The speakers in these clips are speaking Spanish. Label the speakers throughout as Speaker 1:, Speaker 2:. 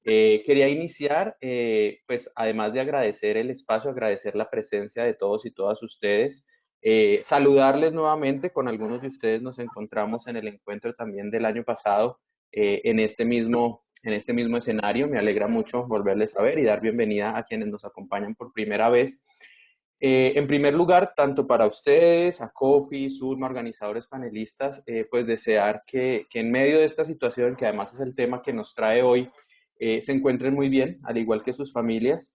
Speaker 1: Quería iniciar, pues además de agradecer el espacio, agradecer la presencia de todos y todas ustedes, saludarles nuevamente. Con algunos de ustedes nos encontramos en el encuentro también del año pasado, en este mismo escenario. Me alegra mucho volverles a ver y dar bienvenida a quienes nos acompañan por primera vez. En primer lugar, tanto para ustedes, a Coffee, Zulma, organizadores, panelistas, pues desear que en medio de esta situación, que además es el tema que nos trae hoy, se encuentren muy bien, al igual que sus familias,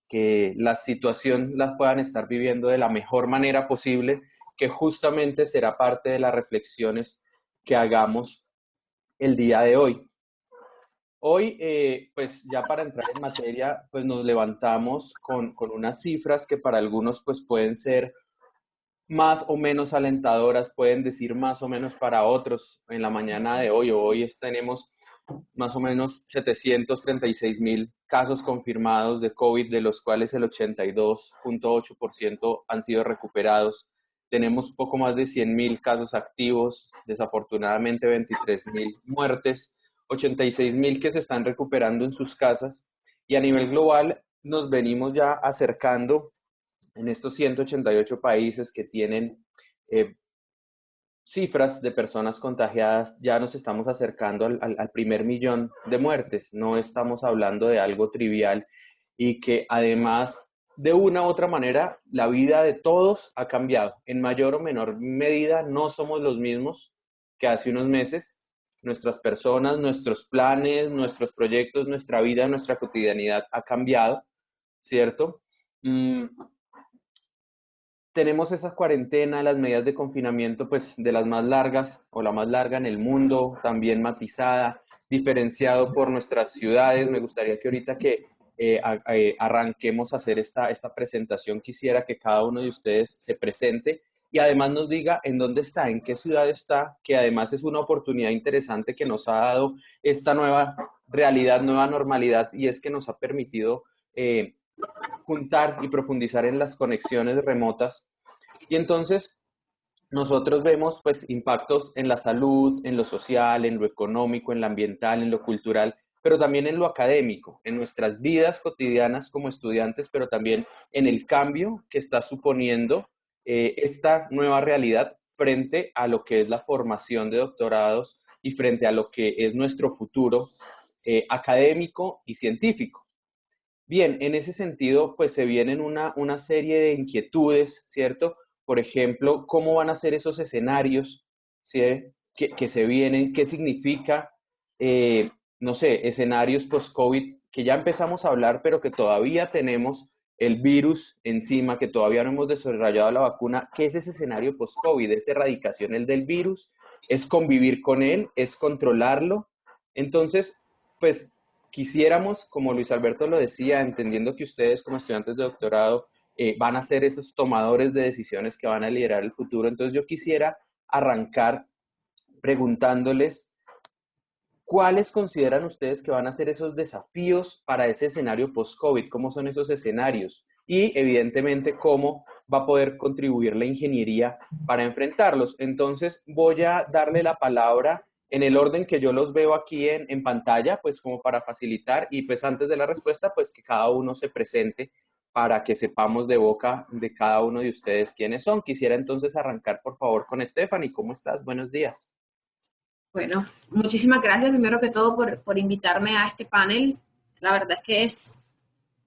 Speaker 1: que la situación la puedan estar viviendo de la mejor manera posible, que justamente será parte de las reflexiones que hagamos el día de hoy. Hoy, pues ya para entrar en materia, pues nos levantamos con unas cifras que para algunos pues pueden ser más o menos alentadoras, pueden decir más o menos para otros. En la mañana de hoy tenemos más o menos 736.000 casos confirmados de COVID, de los cuales el 82.8% han sido recuperados. Tenemos poco más de 100.000 casos activos, desafortunadamente 23.000 muertes, 86.000 que se están recuperando en sus casas, y a nivel global nos venimos ya acercando en estos 188 países que tienen eh, cifras de personas contagiadas. Ya nos estamos acercando al primer millón de muertes. No estamos hablando de algo trivial, y que además, de una u otra manera, la vida de todos ha cambiado. En mayor o menor medida, no somos los mismos que hace unos meses. Nuestras personas, nuestros planes, nuestros proyectos, nuestra vida, nuestra cotidianidad ha cambiado, ¿cierto? Tenemos esa cuarentena, las medidas de confinamiento, pues de las más largas o la más larga en el mundo, también matizada, diferenciado por nuestras ciudades. Me gustaría que ahorita que arranquemos a hacer esta presentación, quisiera que cada uno de ustedes se presente y además nos diga en dónde está, en qué ciudad está, que además es una oportunidad interesante que nos ha dado esta nueva realidad, nueva normalidad, y es que nos ha permitido juntar y profundizar en las conexiones remotas. Y entonces nosotros vemos pues impactos en la salud, en lo social, en lo económico, en lo ambiental, en lo cultural, pero también en lo académico, en nuestras vidas cotidianas como estudiantes, pero también en el cambio que está suponiendo esta nueva realidad frente a lo que es la formación de doctorados y frente a lo que es nuestro futuro académico y científico. Bien, en ese sentido, pues se vienen una serie de inquietudes, ¿cierto? Por ejemplo, ¿cómo van a ser esos escenarios, ¿sí? que se vienen? ¿Qué significa, no sé, escenarios post-COVID, que ya empezamos a hablar, pero que todavía tenemos el virus encima, que todavía no hemos desarrollado la vacuna? ¿Qué es ese escenario post-COVID? ¿Es erradicación el del virus? ¿Es convivir con él? ¿Es controlarlo? Entonces, pues quisiéramos, como Luis Alberto lo decía, entendiendo que ustedes como estudiantes de doctorado van a ser esos tomadores de decisiones que van a liderar el futuro. Entonces yo quisiera arrancar preguntándoles cuáles consideran ustedes que van a ser esos desafíos para ese escenario post-COVID, cómo son esos escenarios y evidentemente cómo va a poder contribuir la ingeniería para enfrentarlos. Entonces voy a darle la palabra en el orden que yo los veo aquí en pantalla, pues como para facilitar, y pues antes de la respuesta, pues que cada uno se presente para que sepamos de boca de cada uno de ustedes quiénes son. Quisiera entonces arrancar por favor con Stephanie. ¿Cómo estás? Buenos días.
Speaker 2: Bueno, muchísimas gracias primero que todo por invitarme a este panel. La verdad es que es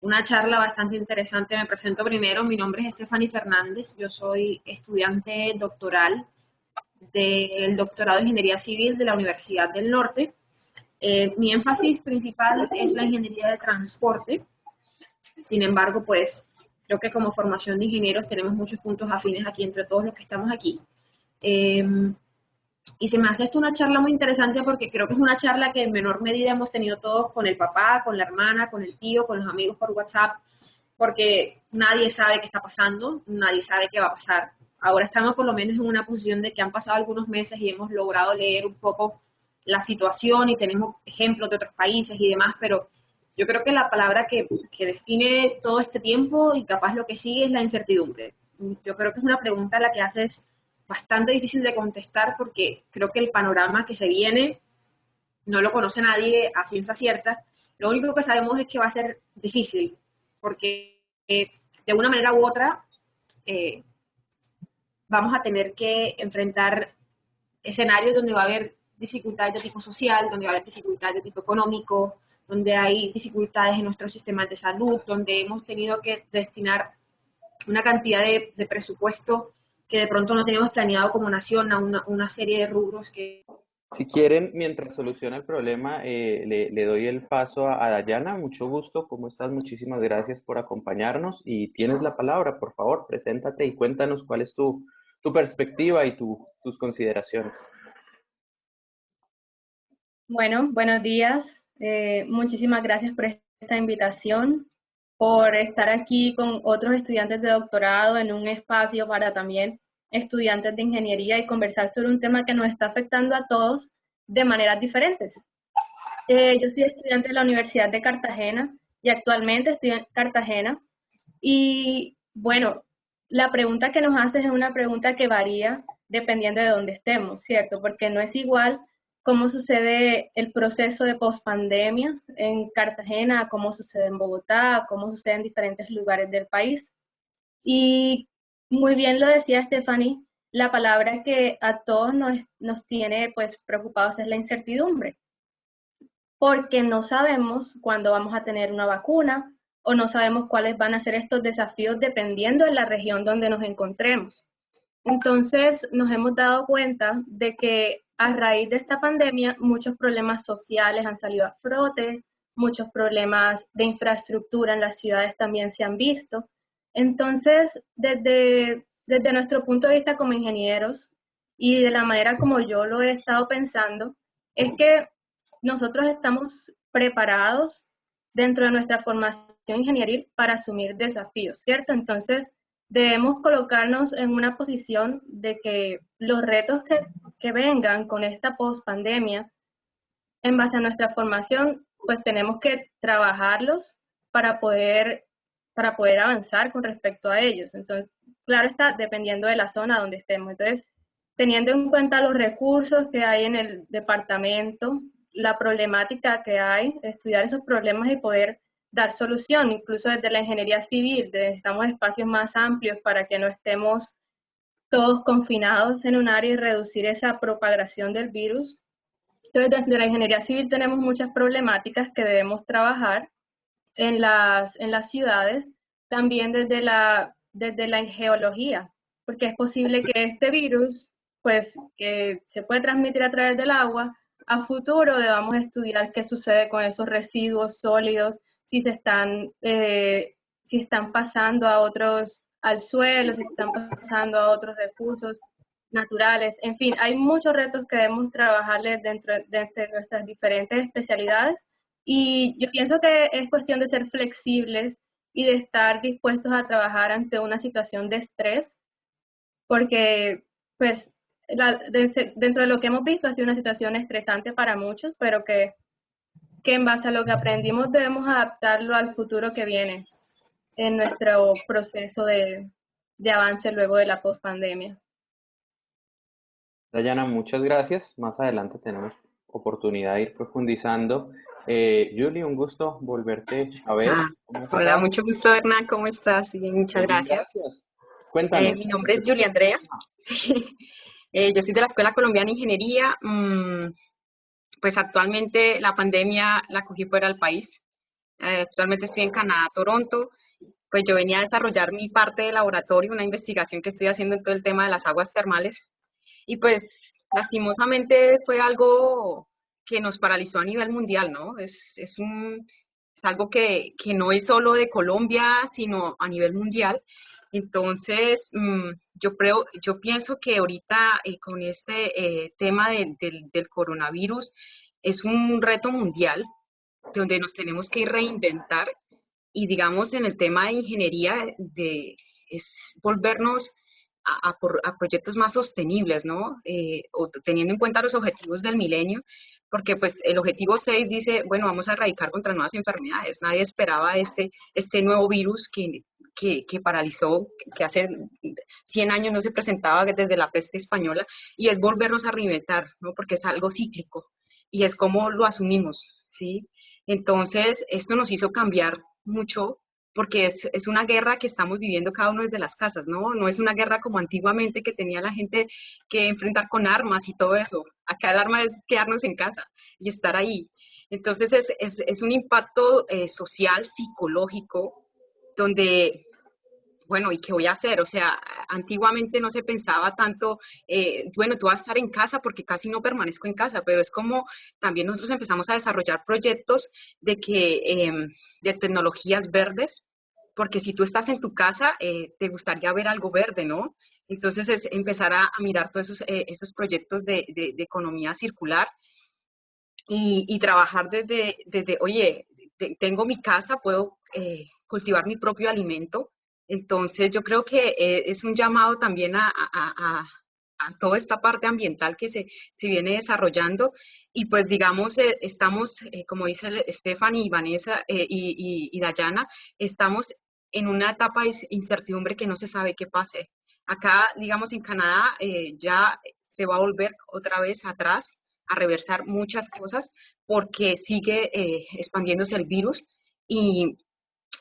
Speaker 2: una charla bastante interesante. Me presento primero, mi nombre es Stephanie Fernández, yo soy estudiante doctoral del doctorado en Ingeniería Civil de la Universidad del Norte. Mi énfasis principal es la ingeniería de transporte. Sin embargo, pues creo que como formación de ingenieros tenemos muchos puntos afines aquí entre todos los que estamos aquí. Eh, Y se me hace esto una charla muy interesante porque creo que es una charla que en menor medida hemos tenido todos con el papá, con la hermana, con el tío, con los amigos por WhatsApp, porque nadie sabe qué está pasando, nadie sabe qué va a pasar. Ahora estamos por lo menos en una posición de que han pasado algunos meses y hemos logrado leer un poco la situación y tenemos ejemplos de otros países y demás, pero yo creo que la palabra que define todo este tiempo y capaz lo que sigue es la incertidumbre. Yo creo que es una pregunta a la que haces bastante difícil de contestar porque creo que el panorama que se viene no lo conoce nadie a ciencia cierta. Lo único que sabemos es que va a ser difícil, porque de una manera u otra eh, vamos a tener que enfrentar escenarios donde va a haber dificultades de tipo social, donde va a haber dificultades de tipo económico, donde hay dificultades en nuestros sistemas de salud, donde hemos tenido que destinar una cantidad de presupuesto que de pronto no teníamos planeado como nación a una serie de rubros que...
Speaker 1: Si quieren, mientras soluciona el problema, le doy el paso a Dayana. Mucho gusto, ¿cómo estás? Muchísimas gracias por acompañarnos y tienes la palabra, por favor, preséntate y cuéntanos cuál es tu perspectiva y tus consideraciones.
Speaker 3: Bueno, buenos días. Muchísimas gracias por esta invitación, por estar aquí con otros estudiantes de doctorado en un espacio para también estudiantes de ingeniería y conversar sobre un tema que nos está afectando a todos de maneras diferentes. Yo soy estudiante de la Universidad de Cartagena y actualmente estoy en Cartagena. Y bueno, la pregunta que nos haces es una pregunta que varía dependiendo de dónde estemos, ¿cierto? Porque no es igual cómo sucede el proceso de pospandemia en Cartagena, cómo sucede en Bogotá, cómo sucede en diferentes lugares del país. Y muy bien lo decía Stephanie, la palabra que a todos nos tiene pues preocupados es la incertidumbre, porque no sabemos cuándo vamos a tener una vacuna o no sabemos cuáles van a ser estos desafíos dependiendo de la región donde nos encontremos. Entonces, nos hemos dado cuenta de que a raíz de esta pandemia, muchos problemas sociales han salido a flote, muchos problemas de infraestructura en las ciudades también se han visto. Entonces, desde nuestro punto de vista como ingenieros y de la manera como yo lo he estado pensando, es que nosotros estamos preparados dentro de nuestra formación ingenieril para asumir desafíos, ¿cierto? Entonces, debemos colocarnos en una posición de que los retos que vengan con esta post-pandemia, en base a nuestra formación, pues tenemos que trabajarlos para poder, para poder avanzar con respecto a ellos. Entonces, claro está, dependiendo de la zona donde estemos. Entonces, teniendo en cuenta los recursos que hay en el departamento, la problemática que hay, estudiar esos problemas y poder dar solución, incluso desde la ingeniería civil, necesitamos espacios más amplios para que no estemos todos confinados en un área y reducir esa propagación del virus. Entonces, desde la ingeniería civil tenemos muchas problemáticas que debemos trabajar en las ciudades, también desde la geología, porque es posible que este virus, pues, que se puede transmitir a través del agua, a futuro debamos estudiar qué sucede con esos residuos sólidos, si están pasando a otros, al suelo, si están pasando a otros recursos naturales. En fin, hay muchos retos que debemos trabajarles dentro de nuestras diferentes especialidades y yo pienso que es cuestión de ser flexibles y de estar dispuestos a trabajar ante una situación de estrés, porque pues dentro de lo que hemos visto ha sido una situación estresante para muchos, pero que en base a lo que aprendimos debemos adaptarlo al futuro que viene en nuestro proceso de avance luego de la pospandemia.
Speaker 1: Dayana, muchas gracias. Más adelante tenemos oportunidad de ir profundizando. Julie, un gusto volverte a ver.
Speaker 4: Ah,
Speaker 1: ¿Cómo
Speaker 4: hola,
Speaker 1: estás?
Speaker 4: mucho gusto, Hernán, ¿cómo estás? Bien, muchas
Speaker 1: Muy bien,
Speaker 4: gracias.
Speaker 1: gracias. Cuéntanos.
Speaker 4: Mi nombre es Julia Andrea. Yo soy de la Escuela Colombiana de Ingeniería. Pues actualmente la pandemia la cogí fuera del país. Actualmente estoy en Canadá, Toronto. Pues yo venía a desarrollar mi parte de laboratorio, una investigación que estoy haciendo en todo el tema de las aguas termales. Y pues lastimosamente fue algo que nos paralizó a nivel mundial, ¿no? Es algo que no es solo de Colombia, sino a nivel mundial. Entonces, yo pienso que ahorita con este tema del coronavirus es un reto mundial donde nos tenemos que reinventar y digamos en el tema de ingeniería es volvernos a proyectos más sostenibles, ¿no? O teniendo en cuenta los objetivos del milenio, porque pues el objetivo 6 dice, bueno, vamos a erradicar contra nuevas enfermedades. Nadie esperaba este nuevo virus que paralizó, que hace 100 años no se presentaba desde la peste española, y es volvernos a reinventar, ¿no? Porque es algo cíclico y es como lo asumimos, ¿sí? Entonces, esto nos hizo cambiar mucho porque es una guerra que estamos viviendo cada uno desde las casas, ¿no? No es una guerra como antiguamente que tenía la gente que enfrentar con armas y todo eso. Acá el arma es quedarnos en casa y estar ahí. Entonces, es un impacto social, psicológico, donde bueno, ¿y qué voy a hacer? O sea, antiguamente no se pensaba tanto, bueno, tú vas a estar en casa porque casi no permanezco en casa, pero es como también nosotros empezamos a desarrollar proyectos de de tecnologías verdes, porque si tú estás en tu casa, te gustaría ver algo verde, ¿no? Entonces es empezar a mirar todos esos proyectos de economía circular y trabajar oye, tengo mi casa, puedo cultivar mi propio alimento. Entonces, yo creo que es un llamado también a toda esta parte ambiental que se viene desarrollando. Y pues, digamos, estamos, como dice Stephanie y Vanessa y Dayana, estamos en una etapa de incertidumbre que no se sabe qué pase. Acá, digamos, en Canadá ya se va a volver otra vez atrás a reversar muchas cosas porque sigue expandiéndose el virus y,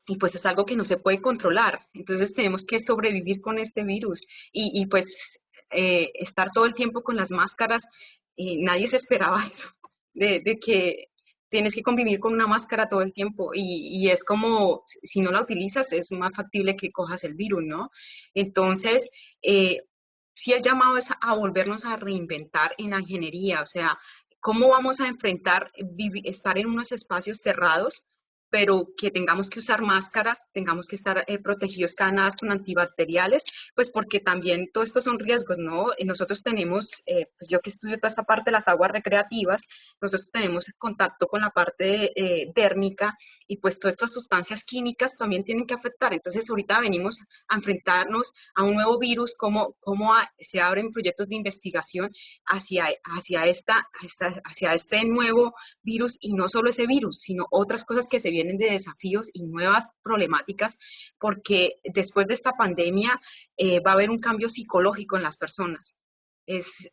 Speaker 4: y, pues es algo que no se puede controlar. Entonces tenemos que sobrevivir con este virus y pues estar todo el tiempo con las máscaras. Nadie se esperaba eso, de que tienes que convivir con una máscara todo el tiempo y es como, si no la utilizas, es más factible que cojas el virus, ¿no? Entonces, sí el llamado es a volvernos a reinventar en la ingeniería, o sea, ¿cómo vamos a enfrentar estar en unos espacios cerrados, pero que tengamos que usar máscaras, tengamos que estar protegidos cada vez con antibacteriales? Pues porque también todo esto son riesgos, ¿no? Nosotros tenemos, pues yo que estudio toda esta parte de las aguas recreativas, nosotros tenemos contacto con la parte dérmica y pues todas estas sustancias químicas también tienen que afectar. Entonces ahorita venimos a enfrentarnos a un nuevo virus, cómo se abren proyectos de investigación hacia este nuevo virus y no solo ese virus, sino otras cosas que se vienen de desafíos y nuevas problemáticas, porque después de esta pandemia va a haber un cambio psicológico en las personas.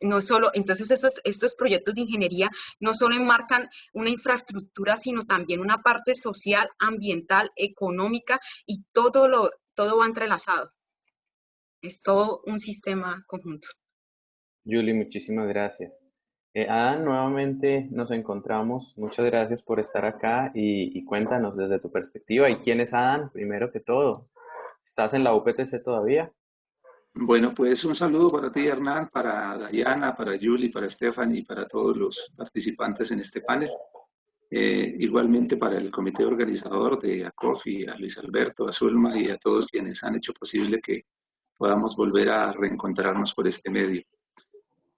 Speaker 4: No solo, entonces estos proyectos de ingeniería no solo enmarcan una infraestructura, sino también una parte social, ambiental, económica y todo va entrelazado. Es todo un sistema conjunto.
Speaker 1: Julie, muchísimas gracias. Adán, nuevamente nos encontramos. Muchas gracias por estar acá y cuéntanos desde tu perspectiva. ¿Y quién es Adán? Primero que todo, ¿estás en la UPTC todavía?
Speaker 5: Bueno, pues un saludo para ti, Hernán, para Dayana, para Julie, para Stephanie y para todos los participantes en este panel. Igualmente para el comité organizador de ACOFI, a Luis Alberto, a Zulma y a todos quienes han hecho posible que podamos volver a reencontrarnos por este medio.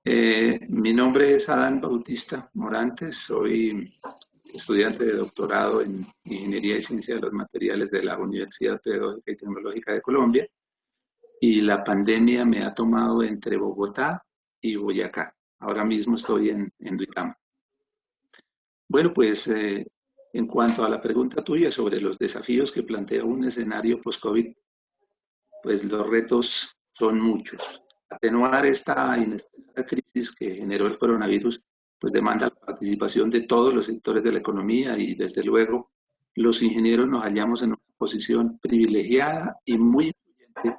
Speaker 5: Mi nombre es Adán Bautista Morantes, soy estudiante de doctorado en Ingeniería y Ciencia de los Materiales de la Universidad Pedagógica y Tecnológica de Colombia, y la pandemia me ha tomado entre Bogotá y Boyacá. Ahora mismo estoy en Duitama. Bueno, pues en cuanto a la pregunta tuya sobre los desafíos que plantea un escenario post-COVID, pues los retos son muchos. Atenuar esta inesperada crisis que generó el coronavirus, pues demanda la participación de todos los sectores de la economía y desde luego los ingenieros nos hallamos en una posición privilegiada y muy influyente,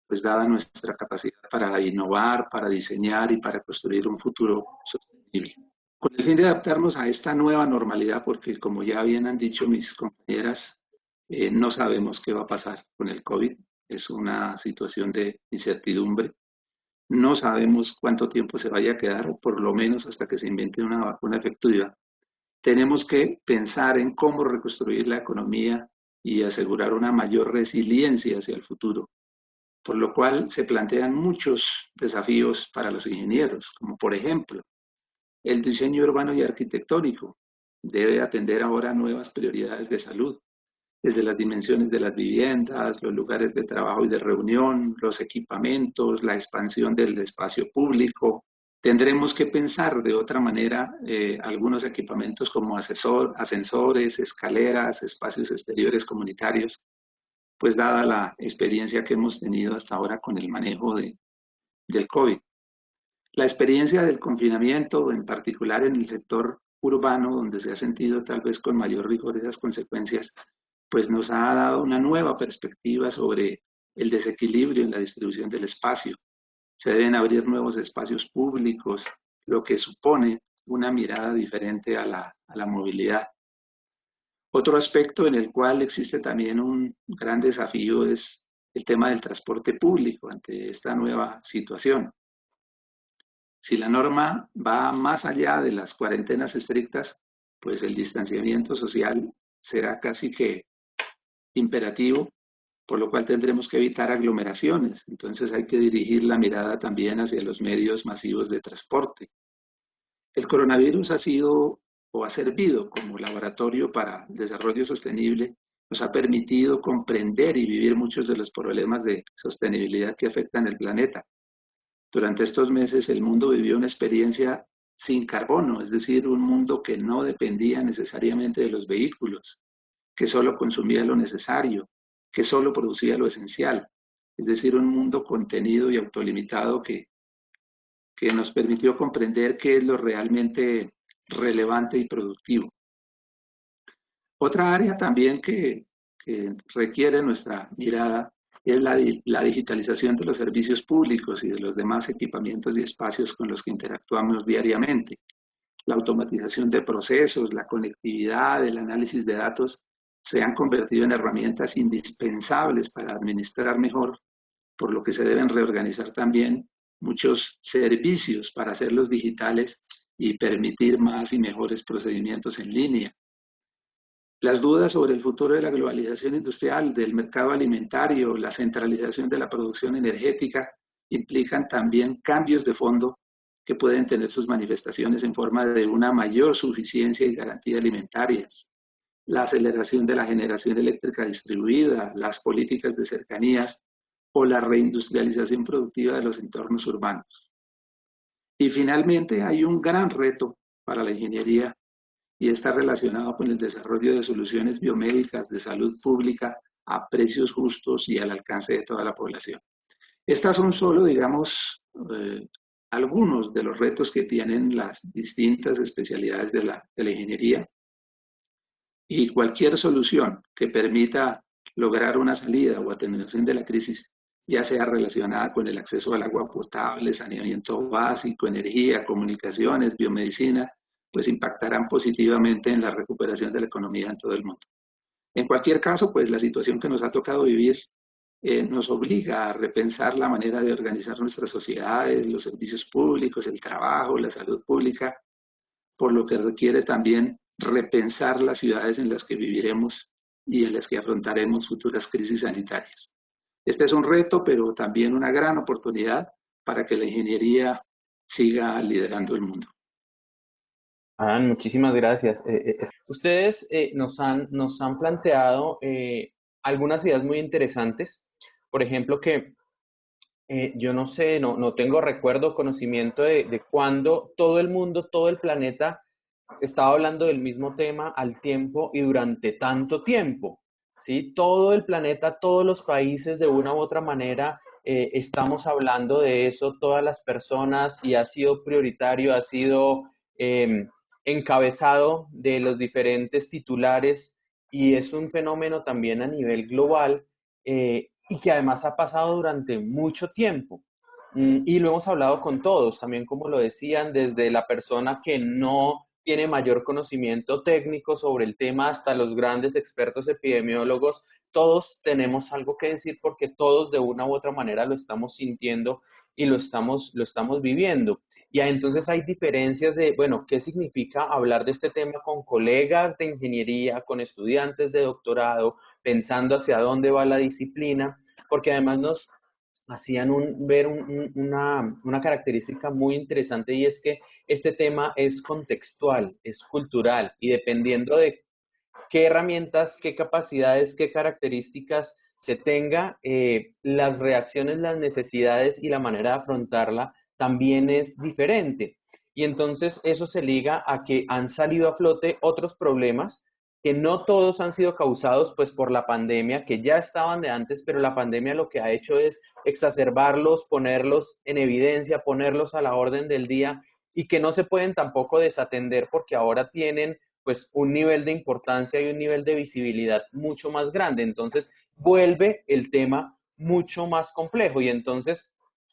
Speaker 5: pues dada nuestra capacidad para innovar, para diseñar y para construir un futuro sostenible. Con el fin de adaptarnos a esta nueva normalidad, porque como ya bien han dicho mis compañeras, no sabemos qué va a pasar con el COVID, es una situación de incertidumbre. No sabemos cuánto tiempo se vaya a quedar, o por lo menos hasta que se invente una vacuna efectiva. Tenemos que pensar en cómo reconstruir la economía y asegurar una mayor resiliencia hacia el futuro, por lo cual se plantean muchos desafíos para los ingenieros, como por ejemplo, el diseño urbano y arquitectónico debe atender ahora a nuevas prioridades de salud, desde las dimensiones de las viviendas, los lugares de trabajo y de reunión, los equipamientos, la expansión del espacio público. Tendremos que pensar de otra manera algunos equipamientos como ascensores, escaleras, espacios exteriores comunitarios, pues dada la experiencia que hemos tenido hasta ahora con el manejo del COVID. La experiencia del confinamiento, en particular en el sector urbano, donde se ha sentido tal vez con mayor rigor esas consecuencias, pues nos ha dado una nueva perspectiva sobre el desequilibrio en la distribución del espacio. Se deben abrir nuevos espacios públicos, lo que supone una mirada diferente a la movilidad. Otro aspecto en el cual existe también un gran desafío es el tema del transporte público ante esta nueva situación. Si la norma va más allá de las cuarentenas estrictas, pues el distanciamiento social será casi que imperativo, por lo cual tendremos que evitar aglomeraciones. Entonces hay que dirigir la mirada también hacia los medios masivos de transporte. El coronavirus ha sido o ha servido como laboratorio para el desarrollo sostenible, nos ha permitido comprender y vivir muchos de los problemas de sostenibilidad que afectan el planeta. Durante estos meses el mundo vivió una experiencia sin carbono, es decir, un mundo que no dependía necesariamente de los vehículos, que solo consumía lo necesario, que solo producía lo esencial, es decir, un mundo contenido y autolimitado que nos permitió comprender qué es lo realmente relevante y productivo. Otra área también que requiere nuestra mirada es la digitalización de los servicios públicos y de los demás equipamientos y espacios con los que interactuamos diariamente. La automatización de procesos, la conectividad, el análisis de datos se han convertido en herramientas indispensables para administrar mejor, por lo que se deben reorganizar también muchos servicios para hacerlos digitales y permitir más y mejores procedimientos en línea. Las dudas sobre el futuro de la globalización industrial, del mercado alimentario, la centralización de la producción energética, implican también cambios de fondo que pueden tener sus manifestaciones en forma de una mayor suficiencia y garantía alimentarias, la aceleración de la generación eléctrica distribuida, las políticas de cercanías o la reindustrialización productiva de los entornos urbanos. Y finalmente hay un gran reto para la ingeniería y está relacionado con el desarrollo de soluciones biomédicas de salud pública a precios justos y al alcance de toda la población. Estas son solo, digamos, algunos de los retos que tienen las distintas especialidades de la ingeniería, y cualquier solución que permita lograr una salida o atenuación de la crisis, ya sea relacionada con el acceso al agua potable, saneamiento básico, energía, comunicaciones, biomedicina, pues impactarán positivamente en la recuperación de la economía en todo el mundo. En cualquier caso, pues la situación que nos ha tocado vivir nos obliga a repensar la manera de organizar nuestras sociedades, los servicios públicos, el trabajo, la salud pública, por lo que requiere también repensar las ciudades en las que viviremos y en las que afrontaremos futuras crisis sanitarias. Este es un reto, pero también una gran oportunidad para que la ingeniería siga liderando el mundo.
Speaker 1: Adán, muchísimas gracias. Ustedes nos han planteado algunas ideas muy interesantes. Por ejemplo, que yo no sé, no tengo recuerdo, conocimiento de cuándo todo el mundo, todo el planeta estaba hablando del mismo tema al tiempo y durante tanto tiempo, ¿sí? Todo el planeta, todos los países de una u otra manera estamos hablando de eso, todas las personas, y ha sido prioritario, ha sido encabezado de los diferentes titulares, y es un fenómeno también a nivel global y que además ha pasado durante mucho tiempo. Y lo hemos hablado con todos, también como lo decían, desde la persona que no tiene mayor conocimiento técnico sobre el tema hasta los grandes expertos epidemiólogos. Todos tenemos algo que decir porque todos de una u otra manera lo estamos sintiendo y lo estamos viviendo. Y entonces hay diferencias de, bueno, ¿qué significa hablar de este tema con colegas de ingeniería, con estudiantes de doctorado, pensando hacia dónde va la disciplina? Porque además nos hacían ver una característica muy interesante, y es que este tema es contextual, es cultural, y dependiendo de qué herramientas, qué capacidades, qué características se tenga, las reacciones, las necesidades y la manera de afrontarla también es diferente. Y entonces eso se liga a que han salido a flote otros problemas que no todos han sido causados pues por la pandemia, que ya estaban de antes, pero la pandemia lo que ha hecho es exacerbarlos, ponerlos en evidencia, ponerlos a la orden del día, y que no se pueden tampoco desatender porque ahora tienen pues un nivel de importancia y un nivel de visibilidad mucho más grande. Entonces vuelve el tema mucho más complejo y entonces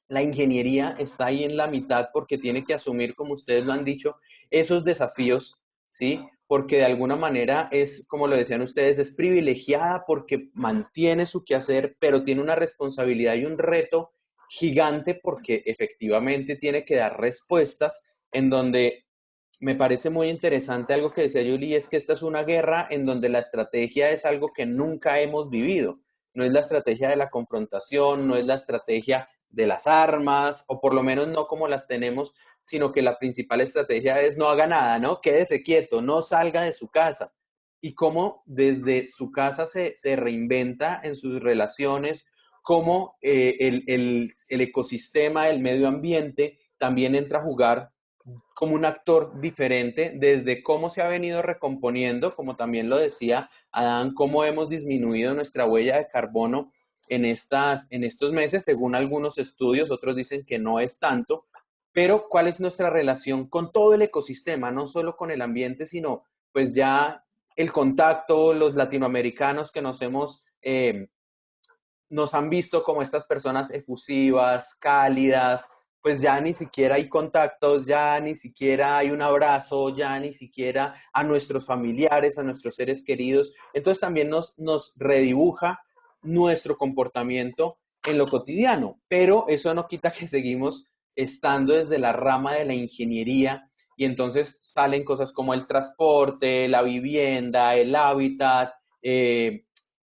Speaker 1: la ingeniería está ahí en la mitad porque tiene que asumir, como ustedes lo han dicho, esos desafíos, ¿sí? Porque de alguna manera es, como lo decían ustedes, es privilegiada porque mantiene su quehacer, pero tiene una responsabilidad y un reto gigante porque efectivamente tiene que dar respuestas en donde me parece muy interesante algo que decía Yuli, es que esta es una guerra en donde la estrategia es algo que nunca hemos vivido. No es la estrategia de la confrontación, no es la estrategia de las armas, o por lo menos no como las tenemos, sino que la principal estrategia es no haga nada, ¿no? Quédese quieto, no salga de su casa. Y cómo desde su casa se reinventa en sus relaciones, cómo el ecosistema, el medio ambiente también entra a jugar como un actor diferente desde cómo se ha venido recomponiendo, como también lo decía Adán, cómo hemos disminuido nuestra huella de carbono en estos meses, según algunos estudios, otros dicen que no es tanto, pero cuál es nuestra relación con todo el ecosistema, no solo con el ambiente, sino pues ya el contacto, los latinoamericanos que nos han visto como estas personas efusivas, cálidas, pues ya ni siquiera hay contactos, ya ni siquiera hay un abrazo, ya ni siquiera a nuestros familiares, a nuestros seres queridos. Entonces también nos redibuja nuestro comportamiento en lo cotidiano, pero eso no quita que seguimos estando desde la rama de la ingeniería y entonces salen cosas como el transporte, la vivienda, el hábitat,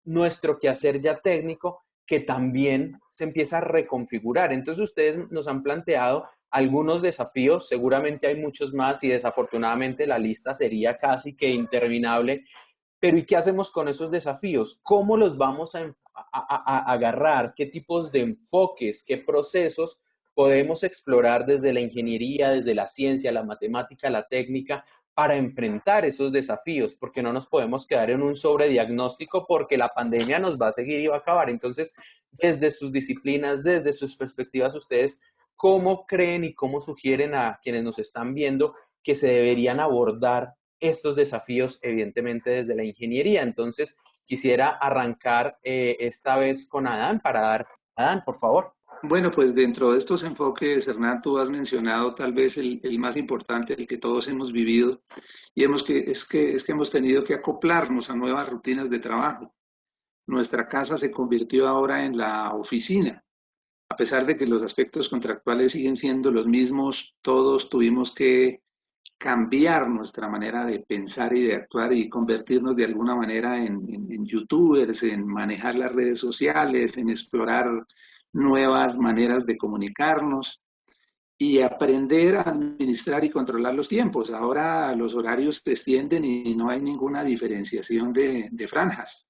Speaker 1: nuestro quehacer ya técnico que también se empieza a reconfigurar. Entonces ustedes nos han planteado algunos desafíos, seguramente hay muchos más y desafortunadamente la lista sería casi que interminable, pero ¿y qué hacemos con esos desafíos? ¿Cómo los vamos a agarrar? ¿Qué tipos de enfoques, qué procesos podemos explorar desde la ingeniería, desde la ciencia, la matemática, la técnica, para enfrentar esos desafíos? Porque no nos podemos quedar en un sobrediagnóstico porque la pandemia nos va a seguir y va a acabar. Entonces, desde sus disciplinas, desde sus perspectivas, ustedes, ¿cómo creen y cómo sugieren a quienes nos están viendo que se deberían abordar estos desafíos, evidentemente, desde la ingeniería? Entonces, quisiera arrancar esta vez con Adán para dar, Adán, por favor.
Speaker 5: Bueno, pues dentro de estos enfoques, Hernán, tú has mencionado tal vez el más importante, el que todos hemos vivido, y es que hemos tenido que acoplarnos a nuevas rutinas de trabajo. Nuestra casa se convirtió ahora en la oficina. A pesar de que los aspectos contractuales siguen siendo los mismos, todos tuvimos que cambiar nuestra manera de pensar y de actuar y convertirnos de alguna manera en youtubers, en manejar las redes sociales, en explorar nuevas maneras de comunicarnos y aprender a administrar y controlar los tiempos. Ahora los horarios se extienden y no hay ninguna diferenciación de franjas.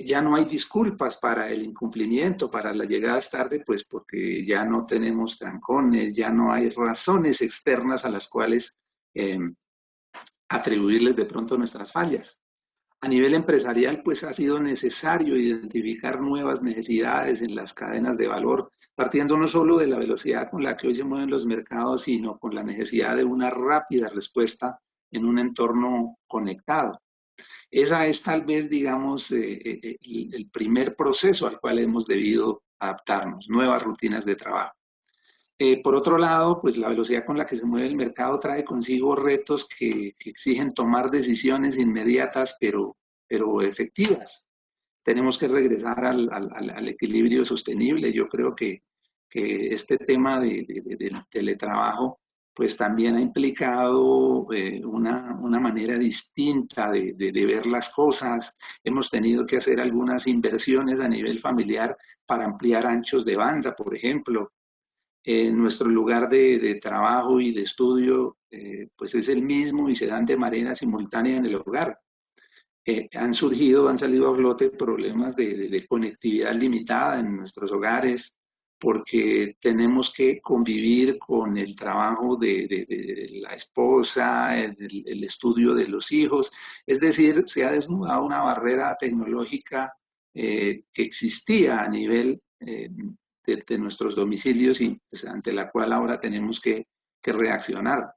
Speaker 5: Ya no hay disculpas para el incumplimiento, para las llegadas tarde, pues porque ya no tenemos trancones, ya no hay razones externas a las cuales eh, atribuirles de pronto nuestras fallas. A nivel empresarial, pues ha sido necesario identificar nuevas necesidades en las cadenas de valor, partiendo no solo de la velocidad con la que hoy se mueven los mercados, sino con la necesidad de una rápida respuesta en un entorno conectado. Esa es tal vez, digamos, el primer proceso al cual hemos debido adaptarnos, nuevas rutinas de trabajo. Por otro lado, pues la velocidad con la que se mueve el mercado trae consigo retos que exigen tomar decisiones inmediatas, pero efectivas. Tenemos que regresar al equilibrio sostenible. Yo creo que este tema del teletrabajo pues también ha implicado una manera distinta de ver las cosas. Hemos tenido que hacer algunas inversiones a nivel familiar para ampliar anchos de banda, por ejemplo. Nuestro lugar de trabajo y de estudio pues es el mismo y se dan de manera simultánea en el hogar. Han salido a flote problemas de conectividad limitada en nuestros hogares porque tenemos que convivir con el trabajo de la esposa, el estudio de los hijos. Es decir, se ha desnudado una barrera tecnológica que existía a nivel de nuestros domicilios y pues, ante la cual ahora tenemos que que reaccionar.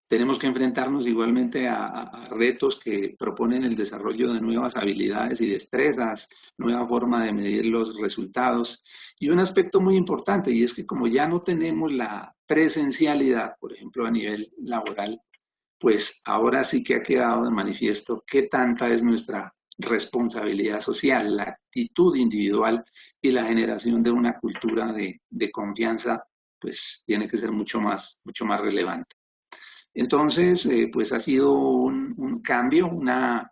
Speaker 5: Tenemos que enfrentarnos igualmente a retos que proponen el desarrollo de nuevas habilidades y destrezas, nueva forma de medir los resultados. Y un aspecto muy importante, y es que como ya no tenemos la presencialidad, por ejemplo, a nivel laboral, pues ahora sí que ha quedado de manifiesto qué tanta es nuestra responsabilidad social, la actitud individual y la generación de una cultura de confianza, pues tiene que ser mucho más relevante. Entonces, pues ha sido un cambio, una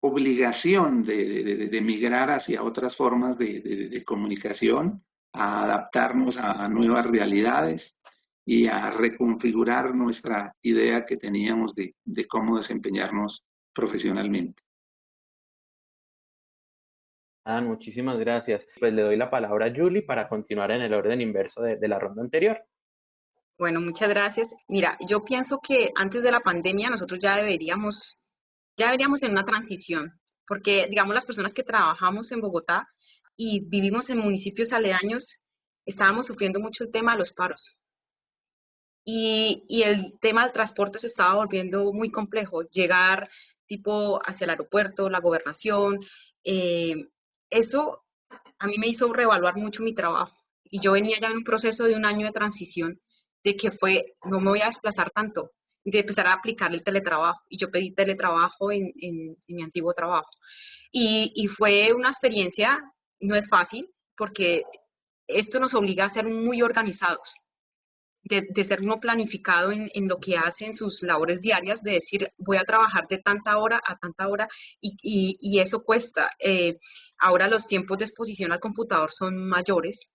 Speaker 5: obligación de migrar hacia otras formas de comunicación, a adaptarnos a nuevas realidades y a reconfigurar nuestra idea que teníamos de cómo desempeñarnos profesionalmente.
Speaker 1: Ah, muchísimas gracias. Pues le doy la palabra a Julie para continuar en el orden inverso de la ronda anterior.
Speaker 4: Bueno, muchas gracias. Mira, yo pienso que antes de la pandemia nosotros ya deberíamos en una transición, porque digamos las personas que trabajamos en Bogotá y vivimos en municipios aledaños, estábamos sufriendo mucho el tema de los paros. Y el tema del transporte se estaba volviendo muy complejo. Llegar tipo hacia el aeropuerto, la gobernación, eh, eso a mí me hizo reevaluar mucho mi trabajo. Y yo venía ya en un proceso de un año de transición, de que fue, no me voy a desplazar tanto, y de empezar a aplicar el teletrabajo. Y yo pedí teletrabajo en mi antiguo trabajo. Y fue una experiencia, no es fácil, porque esto nos obliga a ser muy organizados de ser uno planificado en lo que hace en sus labores diarias, de decir, voy a trabajar de tanta hora a tanta hora, y eso cuesta. Ahora los tiempos de exposición al computador son mayores,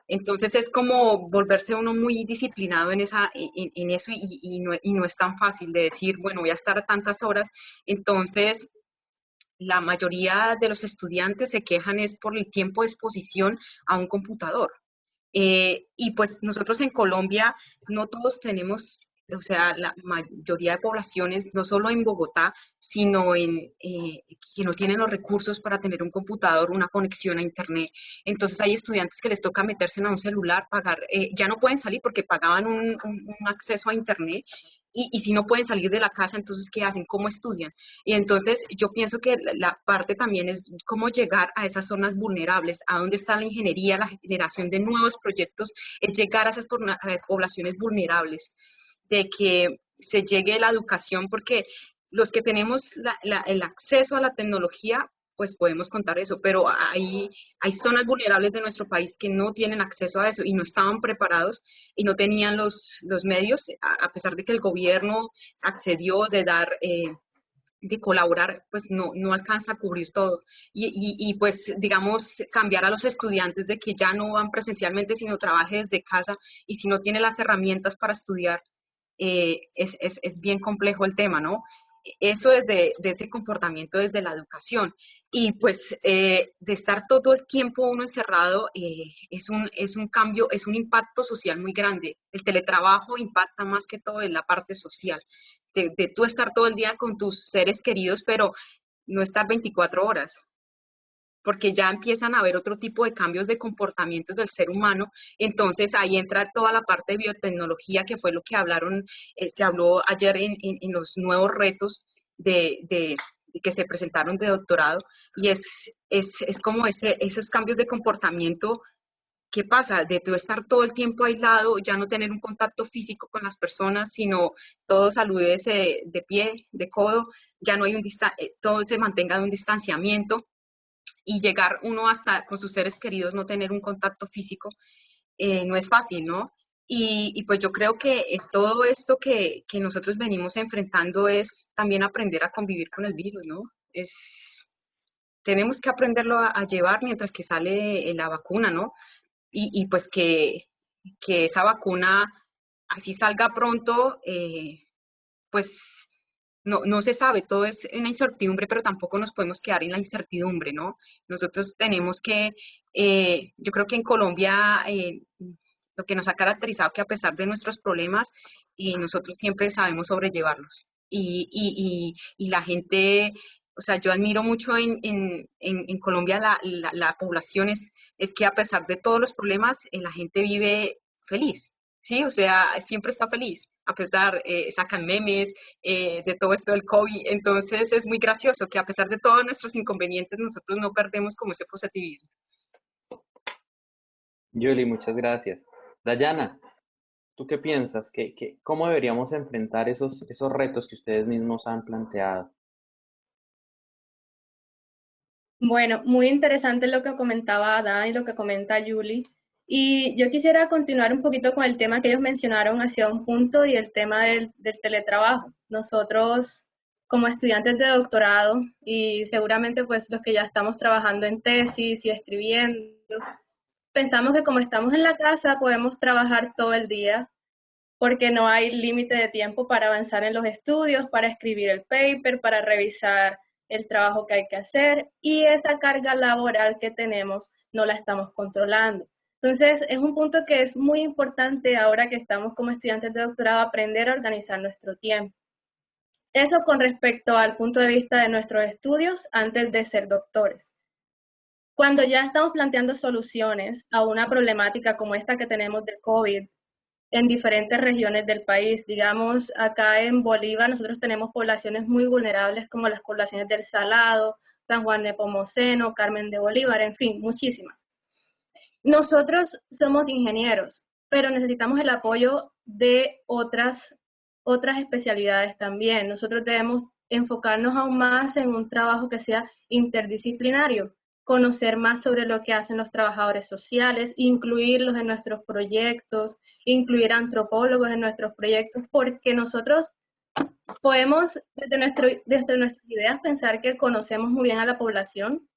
Speaker 4: entonces es como volverse uno muy disciplinado en eso, y no es tan fácil de decir, bueno, voy a estar tantas horas. Entonces la mayoría de los estudiantes se quejan es por el tiempo de exposición a un computador. Y pues nosotros en Colombia no todos tenemos, o sea, la mayoría de poblaciones, no solo en Bogotá, sino que no tienen los recursos para tener un computador, una conexión a Internet. Entonces hay estudiantes que les toca meterse en un celular, pagar, ya no pueden salir porque pagaban un acceso a Internet. Y si no pueden salir de la casa, entonces, ¿qué hacen? ¿Cómo estudian? Y entonces yo pienso que la parte también es cómo llegar a esas zonas vulnerables, a dónde está la ingeniería, la generación de nuevos proyectos, es llegar a esas poblaciones vulnerables, de que se llegue la educación, porque los que tenemos el acceso a la tecnología, pues podemos contar eso, pero hay zonas vulnerables de nuestro país que no tienen acceso a eso y no estaban preparados y no tenían los medios, a pesar de que el gobierno accedió de dar de colaborar, pues no alcanza a cubrir todo. Pues, digamos, cambiar a los estudiantes de que ya no van presencialmente, sino trabaje desde casa, y si no tiene las herramientas para estudiar, es bien complejo el tema, ¿no? Eso desde de ese comportamiento desde la educación. Y pues de estar todo el tiempo uno encerrado, es un cambio, es un impacto social muy grande. El teletrabajo impacta más que todo en la parte social, de tú estar todo el día con tus seres queridos, pero no estar 24 horas, porque ya empiezan a haber otro tipo de cambios de comportamientos del ser humano. Entonces ahí entra toda la parte de biotecnología, que fue lo que hablaron, se habló ayer en los nuevos retos de que se presentaron de doctorado, y es como esos cambios de comportamiento. ¿Qué pasa? De tú estar todo el tiempo aislado, ya no tener un contacto físico con las personas, sino todos saludes de pie, de codo, ya no hay todo se mantenga de un distanciamiento, y llegar uno hasta con sus seres queridos, no tener un contacto físico, no es fácil, ¿no? Pues yo creo que todo esto que nosotros venimos enfrentando es también aprender a convivir con el virus, ¿no? Tenemos que aprenderlo a llevar mientras que sale la vacuna, ¿no? Pues que esa vacuna, así salga pronto, pues no se sabe, todo es una incertidumbre, pero tampoco nos podemos quedar en la incertidumbre, ¿no? Nosotros tenemos que, yo creo que en Colombia, lo que nos ha caracterizado, que a pesar de nuestros problemas, nosotros siempre sabemos sobrellevarlos. Y la gente, o sea, yo admiro mucho en Colombia la población, es que a pesar de todos los problemas, la gente vive feliz. Sí, o sea, siempre está feliz, a pesar, sacan memes de todo esto del COVID, entonces es muy gracioso que a pesar de todos nuestros inconvenientes, nosotros no perdemos como ese positivismo.
Speaker 1: Julie, muchas gracias. Dayana, ¿tú qué piensas? ¿Cómo deberíamos enfrentar esos retos que ustedes mismos han planteado?
Speaker 3: Bueno, muy interesante lo que comentaba Adán y lo que comenta Julie. Y yo quisiera continuar un poquito con el tema que ellos mencionaron hacia un punto y el tema del teletrabajo. Nosotros, como estudiantes de doctorado y seguramente pues los que ya estamos trabajando en tesis y escribiendo, pensamos que como estamos en la casa podemos trabajar todo el día porque no hay límite de tiempo para avanzar en los estudios, para escribir el paper, para revisar el trabajo que hay que hacer y esa carga laboral que tenemos no la estamos controlando. Entonces, es un punto que es muy importante ahora que estamos como estudiantes de doctorado aprender a organizar nuestro tiempo. Eso con respecto al punto de vista de nuestros estudios antes de ser doctores. Cuando ya estamos planteando soluciones a una problemática como esta que tenemos del COVID, en diferentes regiones del país. Digamos, acá en Bolívar nosotros tenemos poblaciones muy vulnerables como las poblaciones del Salado, San Juan de Pomoceno, Carmen de Bolívar, en fin, muchísimas. Nosotros somos ingenieros, pero necesitamos el apoyo de otras especialidades también. Nosotros debemos enfocarnos aún más en un trabajo que sea interdisciplinario, conocer más sobre lo que hacen los trabajadores sociales, incluirlos en nuestros proyectos, incluir antropólogos en nuestros proyectos, porque nosotros podemos desde nuestras ideas pensar que conocemos muy bien a la población,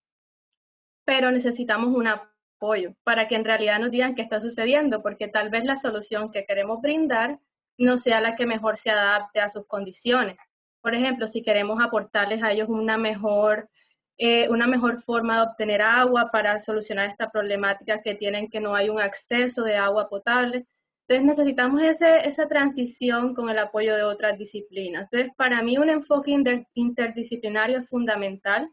Speaker 3: pero necesitamos un apoyo para que en realidad nos digan qué está sucediendo, porque tal vez la solución que queremos brindar no sea la que mejor se adapte a sus condiciones. Por ejemplo, si queremos aportarles a ellos una mejor forma de obtener agua para solucionar esta problemática que tienen, que no hay un acceso de agua potable. Entonces necesitamos esa transición con el apoyo de otras disciplinas. Entonces, para mí un enfoque interdisciplinario es fundamental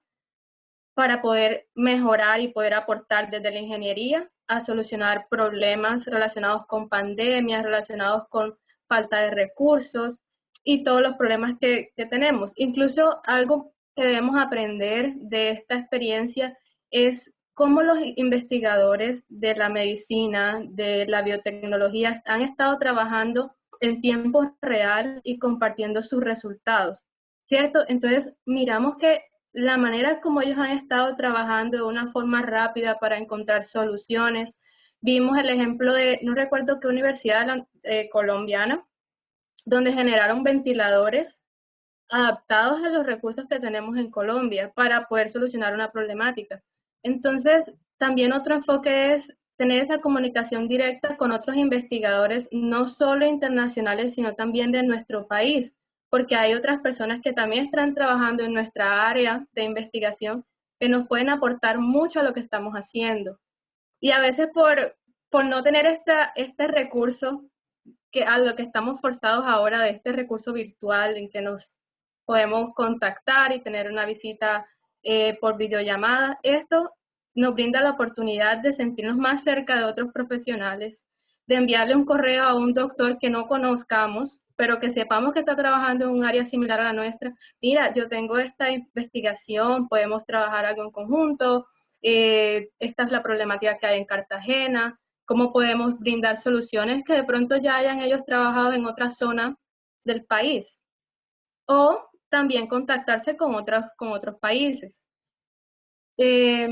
Speaker 3: para poder mejorar y poder aportar desde la ingeniería a solucionar problemas relacionados con pandemias, relacionados con falta de recursos y todos los problemas que tenemos. Incluso algo que debemos aprender de esta experiencia es cómo los investigadores de la medicina, de la biotecnología, han estado trabajando en tiempo real y compartiendo sus resultados, ¿cierto? Entonces, miramos que la manera como ellos han estado trabajando de una forma rápida para encontrar soluciones. Vimos el ejemplo de, no recuerdo qué universidad colombiana, donde generaron ventiladores adaptados a los recursos que tenemos en Colombia para poder solucionar una problemática. Entonces, también otro enfoque es tener esa comunicación directa con otros investigadores, no solo internacionales, sino también de nuestro país, porque hay otras personas que también están trabajando en nuestra área de investigación que nos pueden aportar mucho a lo que estamos haciendo. Y a veces por no tener este recurso, que a lo que estamos forzados ahora de este recurso virtual en que nos podemos contactar y tener una visita por videollamada. Esto nos brinda la oportunidad de sentirnos más cerca de otros profesionales, de enviarle un correo a un doctor que no conozcamos, pero que sepamos que está trabajando en un área similar a la nuestra. Mira, yo tengo esta investigación, podemos trabajar algo en conjunto, esta es la problemática que hay en Cartagena, cómo podemos brindar soluciones que de pronto ya hayan ellos trabajado en otra zona del país. O también contactarse con otros países. Eh,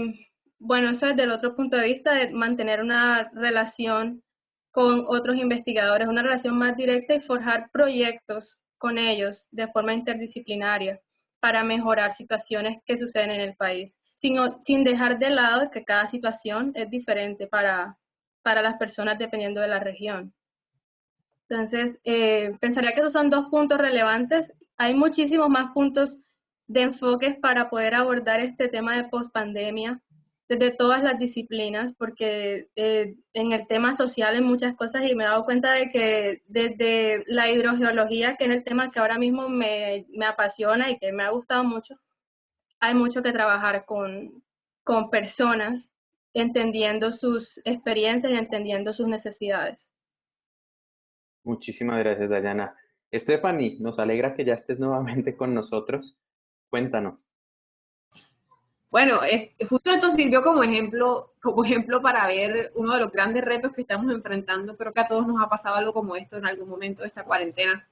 Speaker 3: bueno, eso es del otro punto de vista de mantener una relación con otros investigadores, una relación más directa y forjar proyectos con ellos de forma interdisciplinaria para mejorar situaciones que suceden en el país, sin dejar de lado que cada situación es diferente para las personas dependiendo de la región. Entonces, pensaría que esos son dos puntos relevantes. Hay muchísimos más puntos de enfoques para poder abordar este tema de pospandemia desde todas las disciplinas, porque en el tema social hay muchas cosas y me he dado cuenta de que desde la hidrogeología, que es el tema que ahora mismo me apasiona y que me ha gustado mucho, hay mucho que trabajar con personas, entendiendo sus experiencias y entendiendo sus necesidades.
Speaker 1: Muchísimas gracias, Dayana. Stephanie, nos alegra que ya estés nuevamente con nosotros. Cuéntanos.
Speaker 2: Bueno, justo esto sirvió como ejemplo para ver uno de los grandes retos que estamos enfrentando. Creo que a todos nos ha pasado algo como esto en algún momento de esta cuarentena.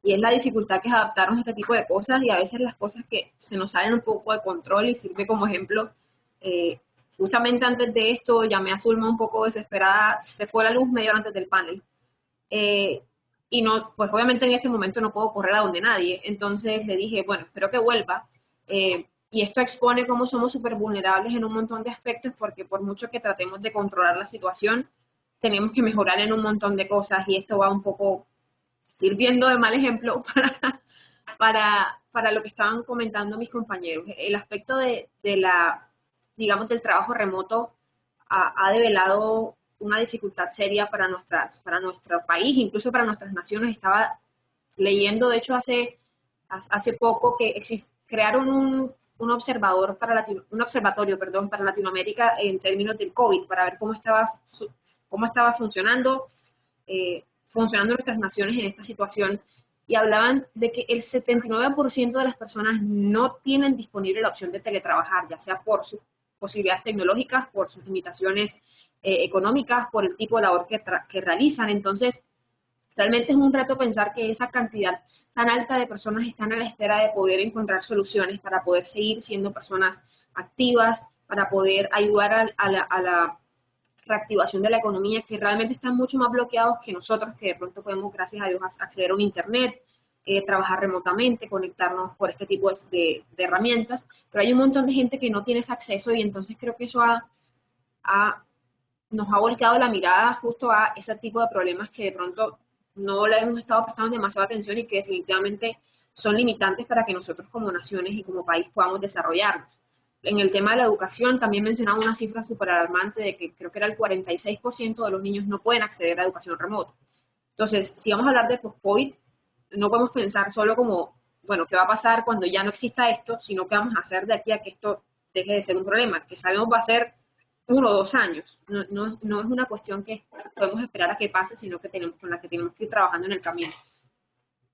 Speaker 2: Y es la dificultad que es adaptarnos a este tipo de cosas y a veces las cosas que se nos salen un poco de control y sirve como ejemplo. Eh, Justamente antes de esto llamé a Zulma un poco desesperada, se fue la luz media hora antes del panel. Eh, y no, pues obviamente en este momento no puedo correr a donde nadie. Entonces le dije, bueno, espero que vuelva. Y esto expone cómo somos súper vulnerables en un montón de aspectos, porque por mucho que tratemos de controlar la situación, tenemos que mejorar en un montón de cosas y esto va un poco sirviendo de mal ejemplo para lo que estaban comentando mis compañeros. El aspecto digamos, del trabajo remoto ha develado una dificultad seria para nuestro país, incluso para nuestras naciones. Estaba leyendo, de hecho, hace poco que crearon un observatorio, perdón, para Latinoamérica en términos del COVID, para ver cómo estaba funcionando nuestras naciones en esta situación. Y hablaban de que el 79% de las personas no tienen disponible la opción de teletrabajar, ya sea por sus posibilidades tecnológicas, por sus limitaciones económicas, por el tipo de labor que realizan. Entonces, realmente es un reto pensar que esa cantidad tan alta de personas están a la espera de poder encontrar soluciones para poder seguir siendo personas activas, para poder ayudar a la reactivación de la economía, que realmente están mucho más bloqueados que nosotros, que de pronto podemos, gracias a Dios, acceder a un internet, trabajar remotamente, conectarnos por este tipo de herramientas, pero hay un montón de gente que no tiene ese acceso y entonces creo que eso nos ha volcado la mirada justo a ese tipo de problemas que de pronto no le hemos estado prestando demasiada atención y que definitivamente son limitantes para que nosotros como naciones y como país podamos desarrollarnos. En el tema de la educación también mencionaba una cifra súper alarmante de que creo que era el 46% de los niños no pueden acceder a educación remota. Entonces, si vamos a hablar de post-COVID, no podemos pensar solo como, bueno, ¿qué va a pasar cuando ya no exista esto? Sino qué vamos a hacer de aquí a que esto deje de ser un problema, que sabemos va a ser 1 o 2 años. No es una cuestión que podemos esperar a que pase, sino que con la que tenemos que ir trabajando en el camino.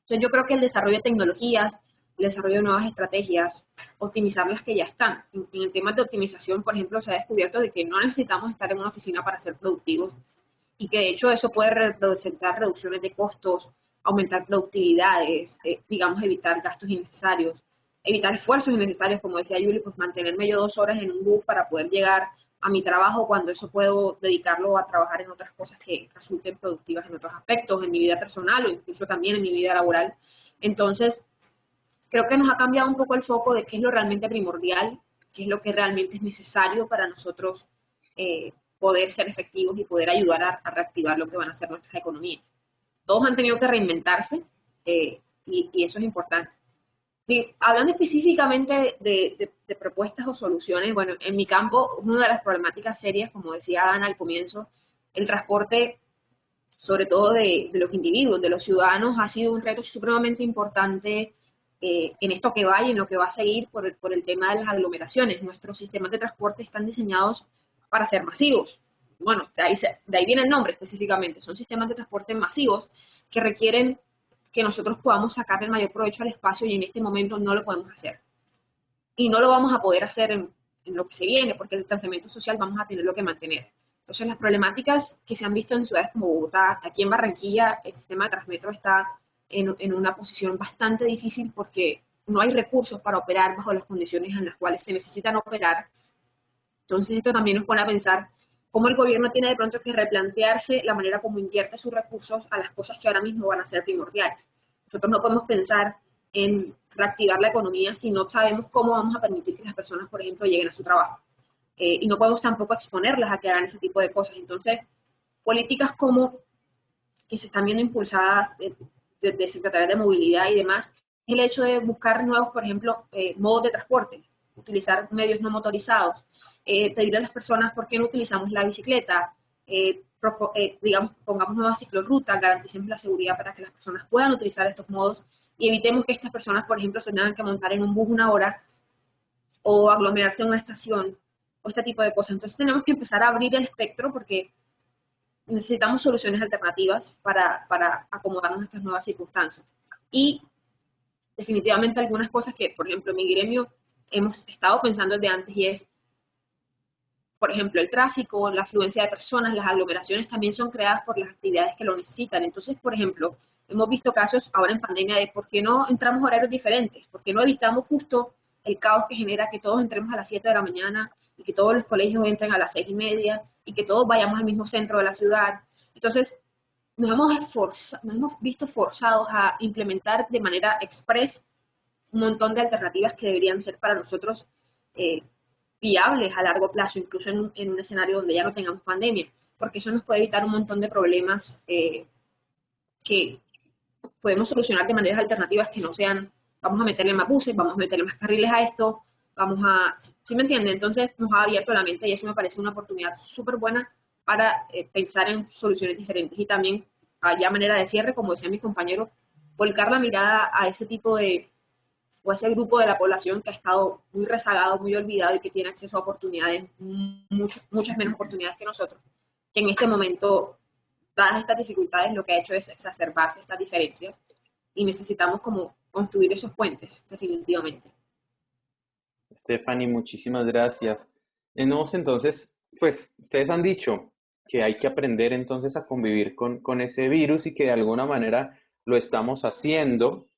Speaker 2: Entonces yo creo que el desarrollo de tecnologías, el desarrollo de nuevas estrategias, optimizar las que ya están. En el tema de optimización, por ejemplo, se ha descubierto de que no necesitamos estar en una oficina para ser productivos y que de hecho eso puede representar reducciones de costos, aumentar productividades, digamos, evitar gastos innecesarios, evitar esfuerzos innecesarios, como decía Yuli, pues mantenerme yo 2 horas en un bus para poder llegar a mi trabajo cuando eso puedo dedicarlo a trabajar en otras cosas que resulten productivas en otros aspectos, en mi vida personal o incluso también en mi vida laboral. Entonces, creo que nos ha cambiado un poco el foco de qué es lo realmente primordial, qué es lo que realmente es necesario para nosotros poder ser efectivos y poder ayudar a reactivar lo que van a ser nuestras economías. Todos han tenido que reinventarse y eso es importante. Hablando específicamente de propuestas o soluciones, bueno, en mi campo, una de las problemáticas serias, como decía Ana al comienzo, el transporte, sobre todo de los individuos, de los ciudadanos, ha sido un reto supremamente importante en esto que va y en lo que va a seguir por el tema de las aglomeraciones. Nuestros sistemas de transporte están diseñados para ser masivos. Bueno, de ahí viene el nombre específicamente. Son sistemas de transporte masivos que requieren que nosotros podamos sacar el mayor provecho al espacio y en este momento no lo podemos hacer. Y no lo vamos a poder hacer en lo que se viene, porque el distanciamiento social vamos a tenerlo que mantener. Entonces, las problemáticas que se han visto en ciudades como Bogotá, aquí en Barranquilla, el sistema de Transmetro está en una posición bastante difícil porque no hay recursos para operar bajo las condiciones en las cuales se necesitan operar. Entonces, esto también nos pone a pensar cómo el gobierno tiene de pronto que replantearse la manera como invierte sus recursos a las cosas que ahora mismo van a ser primordiales. Nosotros no podemos pensar en reactivar la economía si no sabemos cómo vamos a permitir que las personas, por ejemplo, lleguen a su trabajo. Y no podemos tampoco exponerlas a que hagan ese tipo de cosas. Entonces, políticas como que se están viendo impulsadas de Secretaría de Movilidad y demás, es el hecho de buscar nuevos, por ejemplo, modos de transporte, utilizar medios no motorizados, pedirle a las personas por qué no utilizamos la bicicleta, digamos, pongamos nuevas ciclorrutas, garanticemos la seguridad para que las personas puedan utilizar estos modos y evitemos que estas personas, por ejemplo, se tengan que montar en un bus 1 hora o aglomerarse en una estación o este tipo de cosas. Entonces tenemos que empezar a abrir el espectro porque necesitamos soluciones alternativas para acomodarnos a estas nuevas circunstancias. Y definitivamente algunas cosas que, por ejemplo, en mi gremio hemos estado pensando desde antes y es, por ejemplo, el tráfico, la afluencia de personas, las aglomeraciones también son creadas por las actividades que lo necesitan. Entonces, por ejemplo, hemos visto casos ahora en pandemia de por qué no entramos a horarios diferentes, por qué no evitamos justo el caos que genera que todos entremos a las 7 de la mañana y que todos los colegios entren a las 6:30 y que todos vayamos al mismo centro de la ciudad. Entonces, nos hemos visto forzados a implementar de manera express un montón de alternativas que deberían ser para nosotros eh, viables a largo plazo, incluso en un escenario donde ya no tengamos pandemia, porque eso nos puede evitar un montón de problemas que podemos solucionar de maneras alternativas que no sean, vamos a meterle más buses, vamos a meterle más carriles a esto, vamos a, ¿sí me entiende? Entonces nos ha abierto la mente y eso me parece una oportunidad súper buena para pensar en soluciones diferentes y también, ya manera de cierre, como decía mi compañero, volcar la mirada a ese tipo de, o a ese grupo de la población que ha estado muy rezagado, muy olvidado y que tiene acceso a oportunidades, muchas menos oportunidades que nosotros, que en este momento, dadas estas dificultades, lo que ha hecho es exacerbarse estas diferencias y necesitamos como construir esos puentes, definitivamente.
Speaker 1: Stephanie, muchísimas gracias. No, entonces, pues ustedes han dicho que hay que aprender entonces a convivir con ese virus y que de alguna manera lo estamos haciendo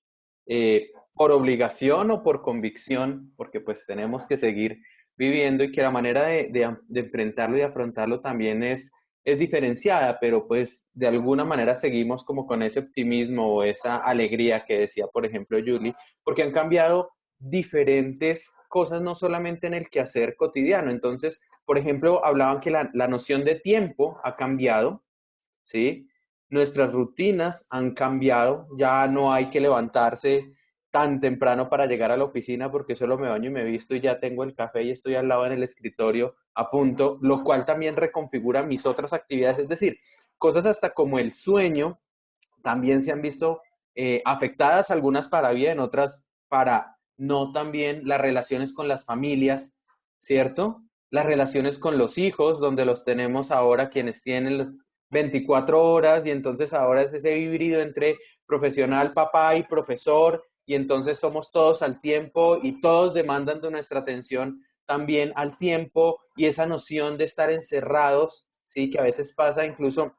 Speaker 1: por obligación o por convicción, porque pues tenemos que seguir viviendo y que la manera de enfrentarlo y afrontarlo también es diferenciada, pero pues de alguna manera seguimos como con ese optimismo o esa alegría que decía, por ejemplo, Julie, porque han cambiado diferentes cosas, no solamente en el quehacer cotidiano. Entonces, por ejemplo, hablaban que la noción de tiempo ha cambiado, ¿sí? Nuestras rutinas han cambiado, ya no hay que levantarse tan temprano para llegar a la oficina porque solo me baño y me visto y ya tengo el café y estoy al lado en el escritorio a punto, lo cual también reconfigura mis otras actividades, es decir, cosas hasta como el sueño también se han visto afectadas, algunas para bien, otras para no también las relaciones con las familias, ¿cierto? Las relaciones con los hijos, donde los tenemos ahora quienes tienen los 24 horas y entonces ahora es ese híbrido entre profesional, papá y profesor y entonces somos todos al tiempo y todos demandan de nuestra atención también al tiempo y esa noción de estar encerrados, sí, que a veces pasa incluso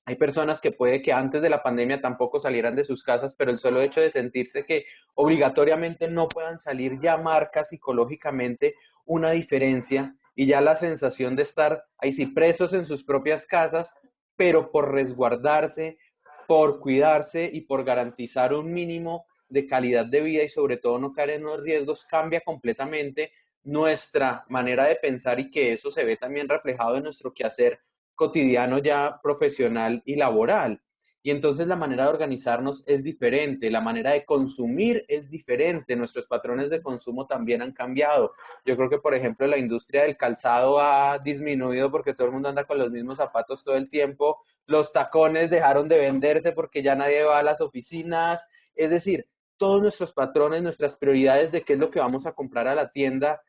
Speaker 1: hay personas que puede que antes de la pandemia tampoco salieran de sus casas, pero el solo hecho de sentirse que obligatoriamente no puedan salir ya marca psicológicamente una diferencia y ya la sensación de estar ahí sí presos en sus propias casas, pero por resguardarse, por cuidarse y por garantizar un mínimo de calidad de vida y sobre todo no caer en los riesgos, cambia completamente nuestra manera de pensar y que eso se ve también reflejado en nuestro quehacer cotidiano ya profesional y laboral. Y entonces la manera de organizarnos es diferente, la manera de consumir es diferente, nuestros patrones de consumo también han cambiado. Yo creo que, por ejemplo, la industria del calzado ha disminuido porque todo el mundo anda con los mismos zapatos todo el tiempo, los tacones dejaron de venderse porque ya nadie va a las oficinas, es decir, todos nuestros patrones, nuestras prioridades de qué es lo que vamos a comprar a la tienda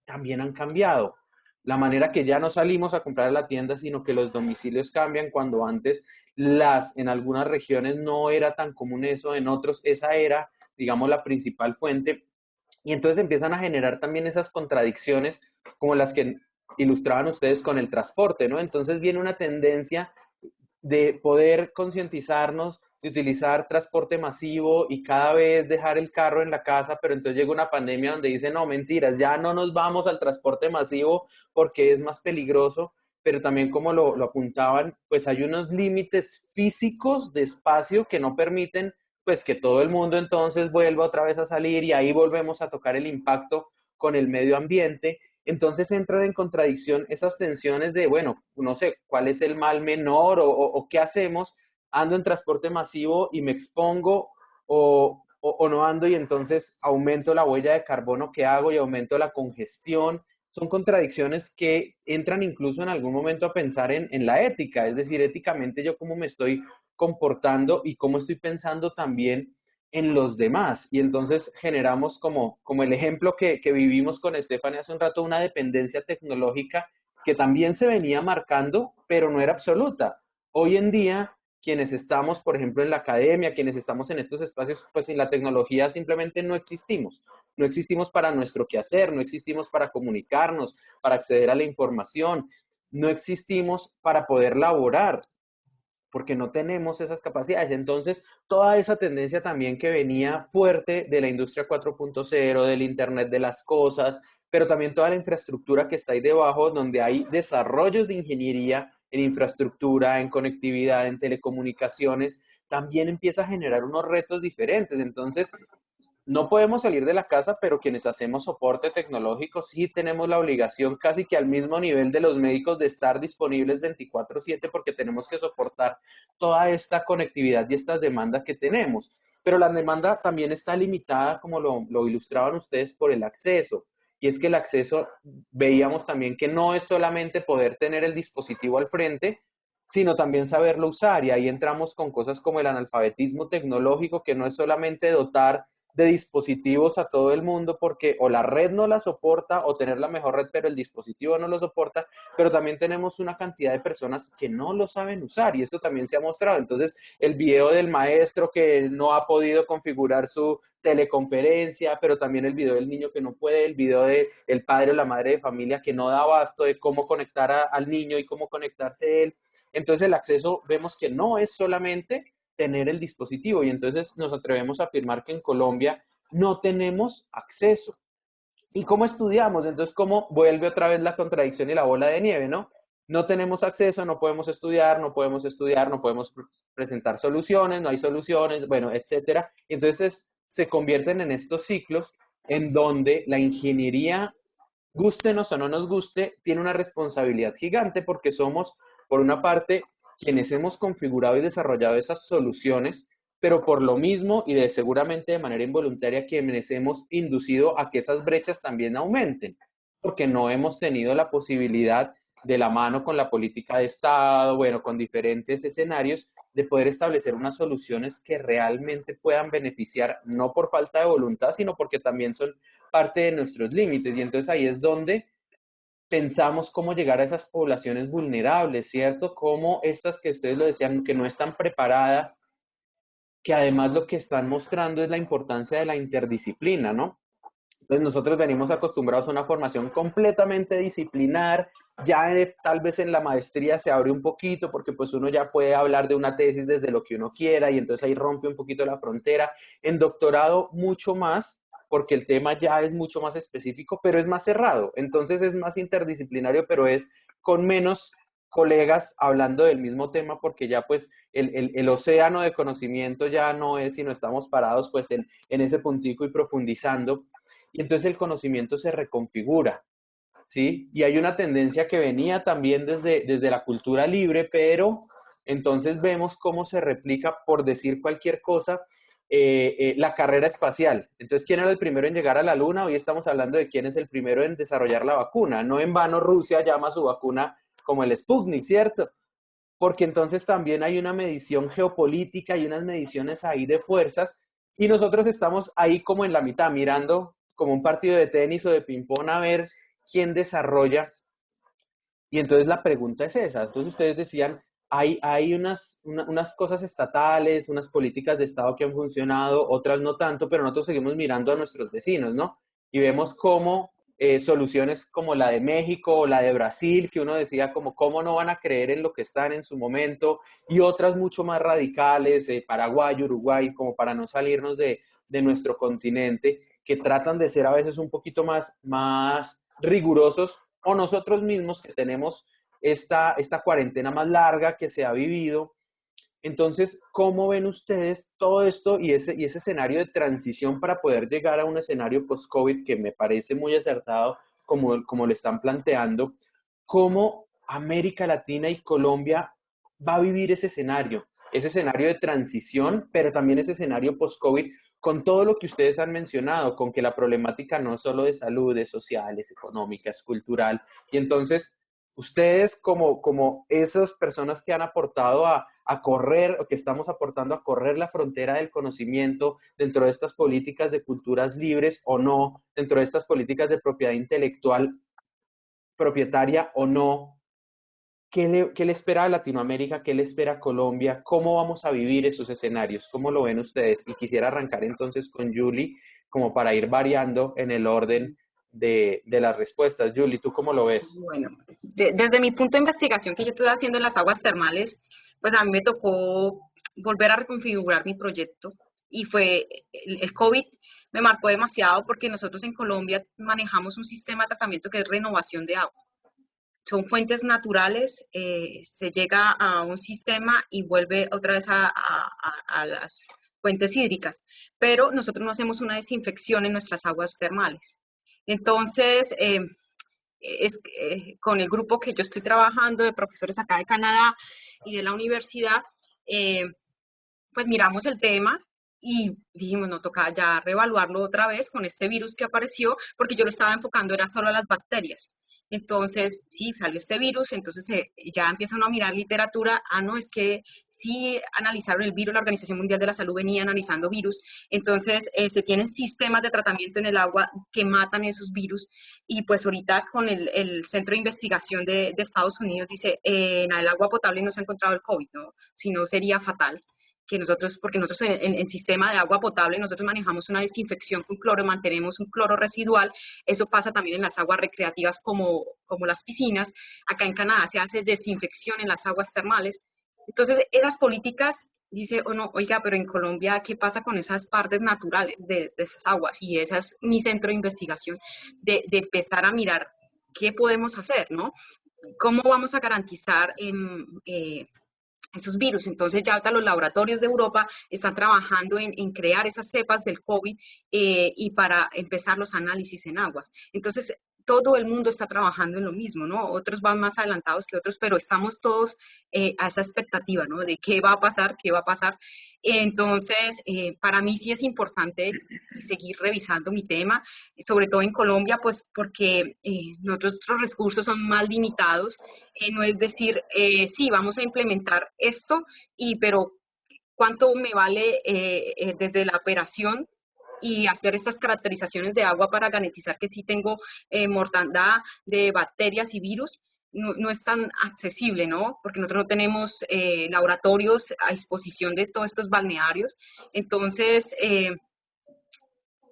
Speaker 1: también han cambiado. La manera que ya no salimos a comprar a la tienda, sino que los domicilios cambian cuando antes en algunas regiones no era tan común eso, en otros esa era, digamos, la principal fuente. Y entonces empiezan a generar también esas contradicciones como las que ilustraban ustedes con el transporte, ¿no? Entonces viene una tendencia de poder concientizarnos, de utilizar transporte masivo y cada vez dejar el carro en la casa, pero entonces llega una pandemia donde dicen, no, mentiras, ya no nos vamos al transporte masivo porque es más peligroso, pero también como lo apuntaban, pues hay unos límites físicos de espacio que no permiten pues que todo el mundo entonces vuelva otra vez a salir y ahí volvemos a tocar el impacto con el medio ambiente. Entonces entran en contradicción esas tensiones de, bueno, no sé, cuál es el mal menor o qué hacemos, ando en transporte masivo y me expongo o no ando y entonces aumento la huella de carbono que hago y aumento la congestión. Son contradicciones que entran incluso en algún momento a pensar en la ética, es decir, éticamente yo cómo me estoy comportando y cómo estoy pensando también en los demás. Y entonces generamos como el ejemplo que vivimos con Stephanie hace un rato, una dependencia tecnológica que también se venía marcando, pero no era absoluta. Hoy en día, quienes estamos, por ejemplo, en la academia, quienes estamos en estos espacios, pues sin la tecnología simplemente no existimos. No existimos para nuestro quehacer, no existimos para comunicarnos, para acceder a la información, no existimos para poder laborar, porque no tenemos esas capacidades. Entonces, toda esa tendencia también que venía fuerte de la industria 4.0, del Internet de las cosas, pero también toda la infraestructura que está ahí debajo, donde hay desarrollos de ingeniería en infraestructura, en conectividad, en telecomunicaciones, también empieza a generar unos retos diferentes. Entonces, no podemos salir de la casa, pero quienes hacemos soporte tecnológico sí tenemos la obligación casi que al mismo nivel de los médicos de estar disponibles 24/7 porque tenemos que soportar toda esta conectividad y estas demandas que tenemos. Pero la demanda también está limitada, como lo ilustraban ustedes, por el acceso. Y es que el acceso, veíamos también que no es solamente poder tener el dispositivo al frente, sino también saberlo usar. Y ahí entramos con cosas como el analfabetismo tecnológico, que no es solamente dotar de dispositivos a todo el mundo porque o la red no la soporta o tener la mejor red pero el dispositivo no lo soporta, pero también tenemos una cantidad de personas que no lo saben usar y esto también se ha mostrado. Entonces, el video del maestro que no ha podido configurar su teleconferencia, pero también el video del niño que no puede, el video del padre o la madre de familia que no da abasto de cómo conectar al niño y cómo conectarse él. Entonces, el acceso vemos que no es solamente tener el dispositivo y entonces nos atrevemos a afirmar que en Colombia no tenemos acceso. ¿Y cómo estudiamos? Entonces, ¿cómo vuelve otra vez la contradicción y la bola de nieve, no? No tenemos acceso, no podemos estudiar, no podemos estudiar, no podemos presentar soluciones, no hay soluciones, bueno, etcétera. Y entonces se convierten en estos ciclos en donde la ingeniería, gústenos o no nos guste, tiene una responsabilidad gigante porque somos, por una parte, quienes hemos configurado y desarrollado esas soluciones, pero por lo mismo y seguramente de manera involuntaria quienes hemos inducido a que esas brechas también aumenten, porque no hemos tenido la posibilidad de la mano con la política de Estado, bueno, con diferentes escenarios, de poder establecer unas soluciones que realmente puedan beneficiar, no por falta de voluntad, sino porque también son parte de nuestros límites. Y entonces ahí es donde pensamos cómo llegar a esas poblaciones vulnerables, ¿cierto? Como estas que ustedes lo decían, que no están preparadas, que además lo que están mostrando es la importancia de la interdisciplina, ¿no? Entonces nosotros venimos acostumbrados a una formación completamente disciplinar, ya tal vez en la maestría se abre un poquito porque pues uno ya puede hablar de una tesis desde lo que uno quiera y entonces ahí rompe un poquito la frontera. En doctorado mucho más porque el tema ya es mucho más específico, pero es más cerrado, entonces es más interdisciplinario, pero es con menos colegas hablando del mismo tema porque ya pues el océano de conocimiento ya no es, sino estamos parados pues en ese puntico y profundizando. Y entonces el conocimiento se reconfigura, ¿sí? Y hay una tendencia que venía también desde la cultura libre, pero entonces vemos cómo se replica, por decir cualquier cosa, la carrera espacial. Entonces, ¿quién era el primero en llegar a la Luna? Hoy estamos hablando de quién es el primero en desarrollar la vacuna. No en vano Rusia llama su vacuna como el Sputnik, ¿cierto? Porque entonces también hay una medición geopolítica y unas mediciones ahí de fuerzas y nosotros estamos ahí como en la mitad, mirando como un partido de tenis o de ping-pong a ver quién desarrolla. Y entonces la pregunta es esa. Entonces ustedes decían, hay unas cosas estatales, unas políticas de Estado que han funcionado, otras no tanto, pero nosotros seguimos mirando a nuestros vecinos, ¿no? Y vemos cómo soluciones como la de México o la de Brasil, que uno decía como cómo no van a creer en lo que están en su momento, y otras mucho más radicales, Paraguay, Uruguay, como para no salirnos de nuestro continente, que tratan de ser a veces un poquito más rigurosos, o nosotros mismos que tenemos esta cuarentena más larga que se ha vivido. Entonces, ¿cómo ven ustedes todo esto y ese escenario de transición para poder llegar a un escenario post-COVID que me parece muy acertado como lo están planteando? ¿Cómo América Latina y Colombia va a vivir ese escenario de transición, pero también ese escenario post-COVID con todo lo que ustedes han mencionado, con que la problemática no es solo de salud, es social, es económica, es cultural? Y entonces, ustedes como esas personas que han aportado a correr, o que estamos aportando a correr la frontera del conocimiento dentro de estas políticas de culturas libres o no, dentro de estas políticas de propiedad intelectual, propietaria o no, qué le espera a Latinoamérica? ¿Qué le espera a Colombia? ¿Cómo vamos a vivir esos escenarios? ¿Cómo lo ven ustedes? Y quisiera arrancar entonces con Julie, como para ir variando en el orden de las respuestas. Julie, ¿tú cómo lo ves?
Speaker 4: Bueno, desde mi punto de investigación que yo estuve haciendo en las aguas termales, pues a mí me tocó volver a reconfigurar mi proyecto y fue el COVID me marcó demasiado porque nosotros en Colombia manejamos un sistema de tratamiento que es renovación de agua. Son fuentes naturales, se llega a un sistema y vuelve otra vez a las fuentes hídricas, pero nosotros no hacemos una desinfección en nuestras aguas termales. Entonces, con el grupo que yo estoy trabajando de profesores acá de Canadá y de la universidad, pues miramos el tema y dijimos, no, toca ya reevaluarlo otra vez con este virus que apareció, porque yo lo estaba enfocando, era solo a las bacterias. Entonces, sí, salió este virus, entonces ya empiezan a mirar literatura, no, es que sí analizaron el virus, la Organización Mundial de la Salud venía analizando virus, entonces se tienen sistemas de tratamiento en el agua que matan esos virus, y pues ahorita con el Centro de Investigación de Estados Unidos dice, en el agua potable no se ha encontrado el COVID, ¿no? Si no sería fatal que nosotros, porque nosotros en sistema de agua potable, nosotros manejamos una desinfección con cloro, mantenemos un cloro residual, eso pasa también en las aguas recreativas como las piscinas, acá en Canadá se hace desinfección en las aguas termales, entonces esas políticas, dice, oh, no, oiga, pero en Colombia, ¿qué pasa con esas partes naturales de esas aguas? Y ese es mi centro de investigación, de empezar a mirar qué podemos hacer, ¿no? ¿Cómo vamos a garantizar esos virus? Entonces ya ahorita los laboratorios de Europa están trabajando en crear esas cepas del COVID y para empezar los análisis en aguas. Entonces todo el mundo está trabajando en lo mismo, ¿no? Otros van más adelantados que otros, pero estamos todos a esa expectativa, ¿no? De qué va a pasar, qué va a pasar. Entonces, para mí sí es importante seguir revisando mi tema, sobre todo en Colombia, pues porque nuestros recursos son más limitados, no es decir, sí, vamos a implementar esto, pero ¿cuánto me vale desde la operación y hacer estas caracterizaciones de agua para garantizar que sí tengo mortandad de bacterias y virus? No, no es tan accesible, ¿no? Porque nosotros no tenemos laboratorios a disposición de todos estos balnearios. Entonces,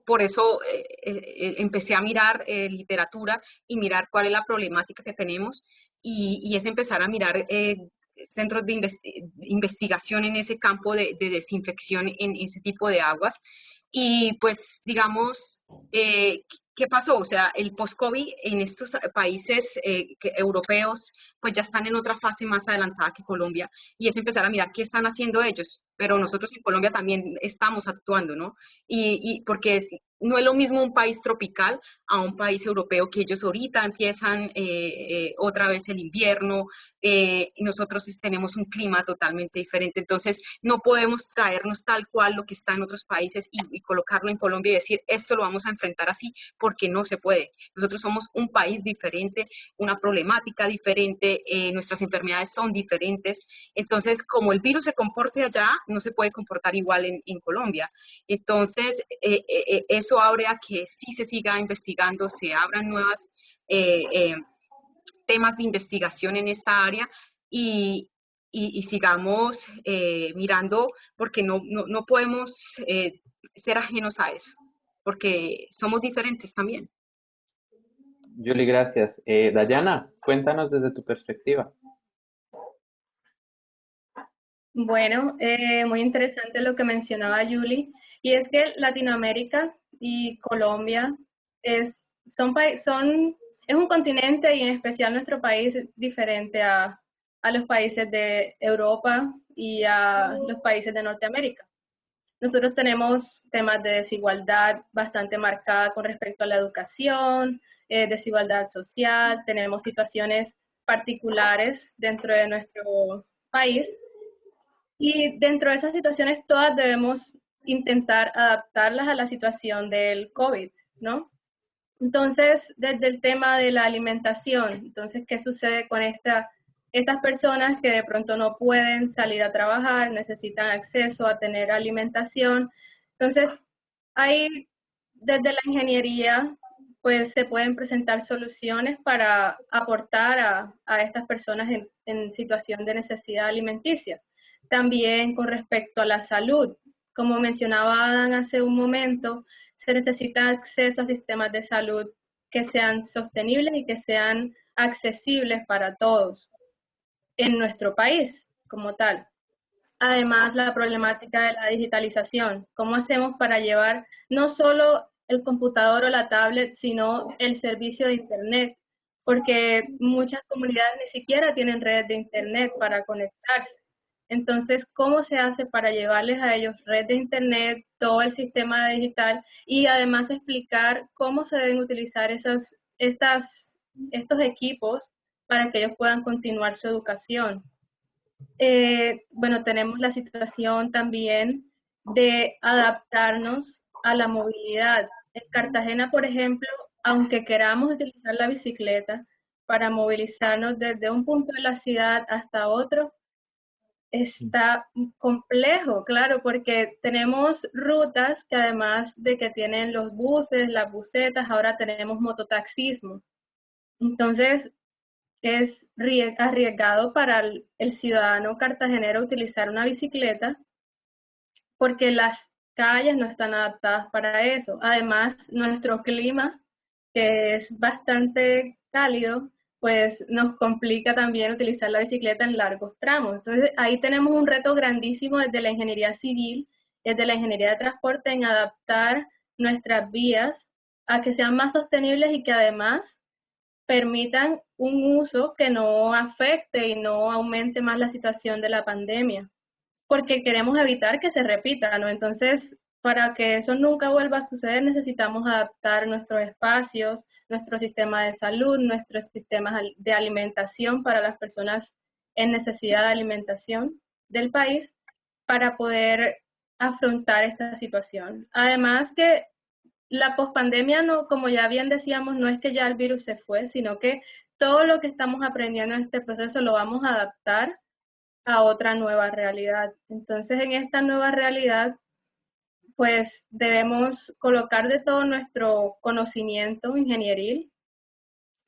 Speaker 4: por eso empecé a mirar literatura y mirar cuál es la problemática que tenemos y es empezar a mirar centros de investigación en ese campo de desinfección en ese tipo de aguas. Y pues, digamos, ¿qué pasó? O sea, el post-COVID en estos países europeos, pues ya están en otra fase más adelantada que Colombia, y es empezar a mirar qué están haciendo ellos, pero nosotros en Colombia también estamos actuando, ¿no? Y porque no es lo mismo un país tropical a un país europeo que ellos ahorita empiezan otra vez el invierno, y nosotros tenemos un clima totalmente diferente, entonces no podemos traernos tal cual lo que está en otros países y colocarlo en Colombia y decir esto lo vamos a enfrentar así, porque no se puede. Nosotros somos un país diferente, una problemática diferente, nuestras enfermedades son diferentes, entonces como el virus se comporte allá, no se puede comportar igual en Colombia. Entonces eso abre a que sí se siga investigando, se abran nuevas temas de investigación en esta área y sigamos mirando, porque no podemos ser ajenos a eso, porque somos diferentes también.
Speaker 1: Julie, gracias. Dayana, cuéntanos desde tu perspectiva.
Speaker 3: Bueno, muy interesante lo que mencionaba Julie, y es que Latinoamérica y Colombia es un continente, y en especial nuestro país es diferente a los países de Europa y a los países de Norteamérica. Nosotros tenemos temas de desigualdad bastante marcada con respecto a la educación, desigualdad social, tenemos situaciones particulares dentro de nuestro país, y dentro de esas situaciones todas debemos intentar adaptarlas a la situación del COVID, ¿no? Entonces, desde el tema de la alimentación, entonces, ¿qué sucede con estas personas que de pronto no pueden salir a trabajar, necesitan acceso a tener alimentación? Entonces, hay desde la ingeniería, pues se pueden presentar soluciones para aportar a estas personas en situación de necesidad alimenticia. También con respecto a la salud, como mencionaba Adán hace un momento, se necesita acceso a sistemas de salud que sean sostenibles y que sean accesibles para todos en nuestro país como tal. Además, la problemática de la digitalización. ¿Cómo hacemos para llevar no solo el computador o la tablet, sino el servicio de Internet? Porque muchas comunidades ni siquiera tienen redes de Internet para conectarse. Entonces, ¿cómo se hace para llevarles a ellos red de Internet, todo el sistema digital y además explicar cómo se deben utilizar estos equipos para que ellos puedan continuar su educación? Bueno, tenemos la situación también de adaptarnos a la movilidad. En Cartagena, por ejemplo, aunque queramos utilizar la bicicleta para movilizarnos desde un punto de la ciudad hasta otro, está complejo, claro, porque tenemos rutas que además de que tienen los buses, las busetas, ahora tenemos mototaxismo. Entonces, es arriesgado para el ciudadano cartagenero utilizar una bicicleta porque las calles no están adaptadas para eso. Además, nuestro clima, que es bastante cálido, pues nos complica también utilizar la bicicleta en largos tramos. Entonces, ahí tenemos un reto grandísimo desde la ingeniería civil, desde la ingeniería de transporte, en adaptar nuestras vías a que sean más sostenibles y que además permitan un uso que no afecte y no aumente más la situación de la pandemia, porque queremos evitar que se repita, ¿no? Entonces, para que eso nunca vuelva a suceder, necesitamos adaptar nuestros espacios, nuestro sistema de salud, nuestros sistemas de alimentación para las personas en necesidad de alimentación del país, para poder afrontar esta situación. Además que la pospandemia, no, como ya bien decíamos, no es que ya el virus se fue, sino que todo lo que estamos aprendiendo en este proceso lo vamos a adaptar a otra nueva realidad. Entonces, en esta nueva realidad, pues debemos colocar de todo nuestro conocimiento ingenieril,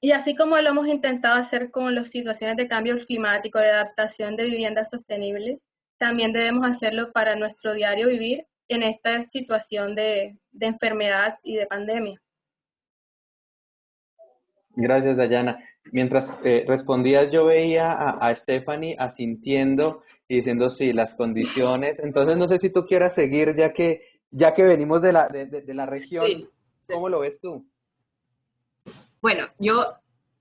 Speaker 3: y así como lo hemos intentado hacer con las situaciones de cambio climático, de adaptación de viviendas sostenibles, también debemos hacerlo para nuestro diario vivir en esta situación de enfermedad y de pandemia.
Speaker 1: Gracias, Dayana. Mientras respondías, yo veía a Stephanie asintiendo y diciendo sí, las condiciones. Entonces, no sé si tú quieras seguir, ya que venimos de la región,
Speaker 2: Sí.
Speaker 1: ¿cómo lo ves tú?
Speaker 2: Bueno, yo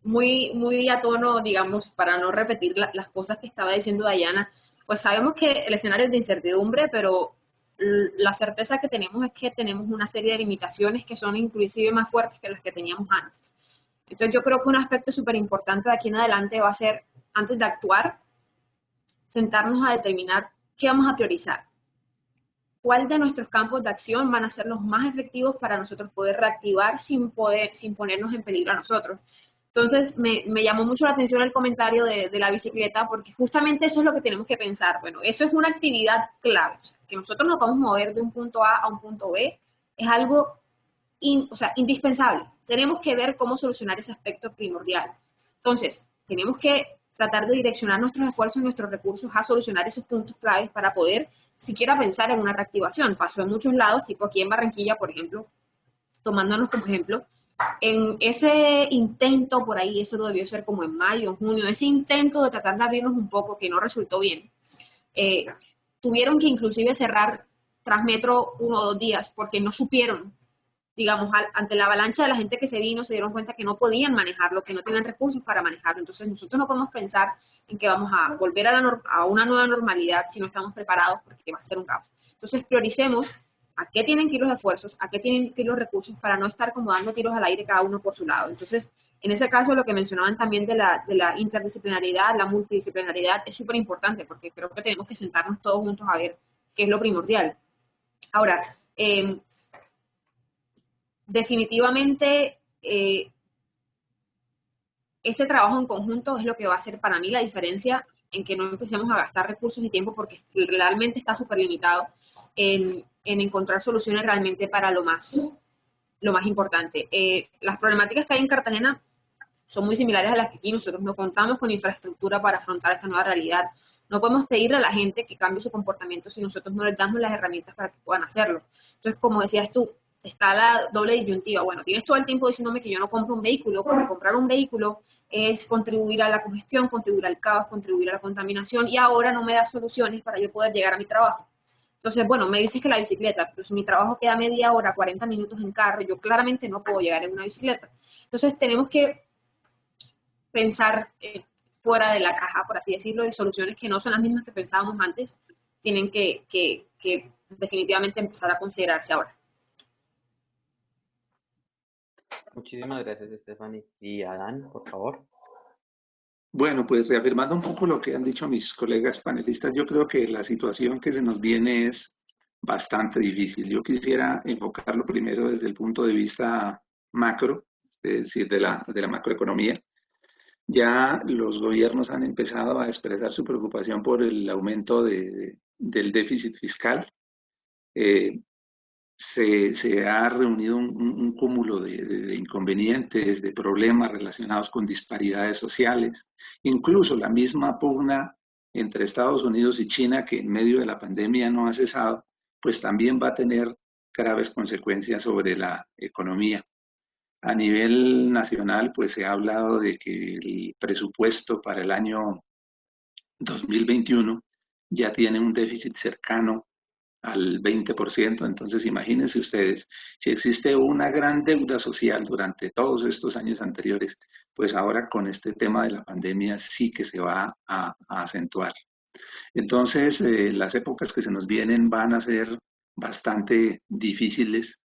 Speaker 2: muy a tono, digamos, para no repetir las cosas que estaba diciendo Dayana, pues sabemos que el escenario es de incertidumbre, pero la certeza que tenemos es que tenemos una serie de limitaciones que son inclusive más fuertes que las que teníamos antes. Entonces yo creo que un aspecto súper importante de aquí en adelante va a ser, antes de actuar, sentarnos a determinar qué vamos a priorizar. ¿Cuál de nuestros campos de acción van a ser los más efectivos para nosotros poder reactivar sin ponernos en peligro a nosotros? Entonces, me llamó mucho la atención el comentario de la bicicleta, porque justamente eso es lo que tenemos que pensar. Bueno, eso es una actividad clave. O sea, que nosotros nos vamos a mover de un punto A un punto B es algo indispensable. Tenemos que ver cómo solucionar ese aspecto primordial. Entonces, tenemos que tratar de direccionar nuestros esfuerzos y nuestros recursos a solucionar esos puntos claves para poder siquiera pensar en una reactivación. Pasó en muchos lados, tipo aquí en Barranquilla, por ejemplo, tomándonos como ejemplo, en ese intento por ahí, eso debió ser como en mayo, en junio, ese intento de tratar de abrirnos un poco que no resultó bien, tuvieron que inclusive cerrar Transmetro 1 o 2 días porque no supieron, digamos, ante la avalancha de la gente que se vino, se dieron cuenta que no podían manejarlo, que no tenían recursos para manejarlo. Entonces nosotros no podemos pensar en que vamos a volver a una nueva normalidad si no estamos preparados, porque va a ser un caos. Entonces prioricemos a qué tienen que ir los esfuerzos, a qué tienen que ir los recursos para no estar como dando tiros al aire cada uno por su lado. Entonces, en ese caso, lo que mencionaban también de la interdisciplinaridad, la multidisciplinaridad, es súper importante porque creo que tenemos que sentarnos todos juntos a ver qué es lo primordial. Ahora, definitivamente ese trabajo en conjunto es lo que va a hacer para mí la diferencia en que no empecemos a gastar recursos y tiempo porque realmente está súper limitado en encontrar soluciones realmente para lo más lo más importante. Las problemáticas que hay en Cartagena son muy similares a las que aquí nosotros no contamos con infraestructura para afrontar esta nueva realidad. No podemos pedirle a la gente que cambie su comportamiento si nosotros no les damos las herramientas para que puedan hacerlo. Entonces, como decías tú, está la doble disyuntiva. Bueno, tienes todo el tiempo diciéndome que yo no compro un vehículo, porque comprar un vehículo es contribuir a la congestión, contribuir al caos, contribuir a la contaminación, y ahora no me da soluciones para yo poder llegar a mi trabajo. Entonces, bueno, me dices que la bicicleta, pero si mi trabajo queda media hora, 40 minutos en carro, yo claramente no puedo llegar en una bicicleta. Entonces, tenemos que pensar fuera de la caja, por así decirlo, y soluciones que no son las mismas que pensábamos antes, tienen que definitivamente empezar a considerarse ahora.
Speaker 1: Muchísimas gracias, Stephanie. Y Adán, por favor.
Speaker 5: Bueno, pues reafirmando un poco lo que han dicho mis colegas panelistas, yo creo que la situación que se nos viene es bastante difícil. Yo quisiera enfocarlo primero desde el punto de vista macro, es decir, de la macroeconomía. Ya los gobiernos han empezado a expresar su preocupación por el aumento del déficit fiscal. Se ha reunido un cúmulo de inconvenientes, de problemas relacionados con disparidades sociales, incluso la misma pugna entre Estados Unidos y China, que en medio de la pandemia no ha cesado, pues también va a tener graves consecuencias sobre la economía. A nivel nacional, pues se ha hablado de que el presupuesto para el año 2021 ya tiene un déficit cercano al 20%. Entonces, imagínense ustedes, si existe una gran deuda social durante todos estos años anteriores, pues ahora con este tema de la pandemia sí que se va a acentuar. Entonces, las épocas que se nos vienen van a ser bastante difíciles,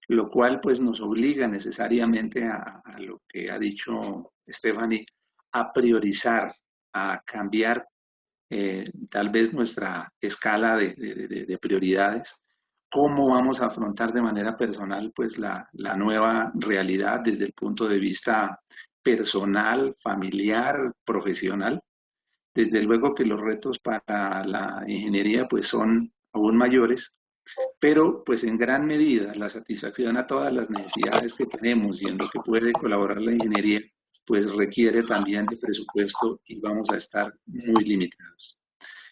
Speaker 5: lo cual pues nos obliga necesariamente a lo que ha dicho Stephanie, a priorizar, a cambiar tal vez nuestra escala de prioridades, cómo vamos a afrontar de manera personal pues la nueva realidad desde el punto de vista personal, familiar, profesional. Desde luego que los retos para la ingeniería pues son aún mayores, pero pues en gran medida la satisfacción a todas las necesidades que tenemos y en lo que puede colaborar la ingeniería pues requiere también de presupuesto y vamos a estar muy limitados.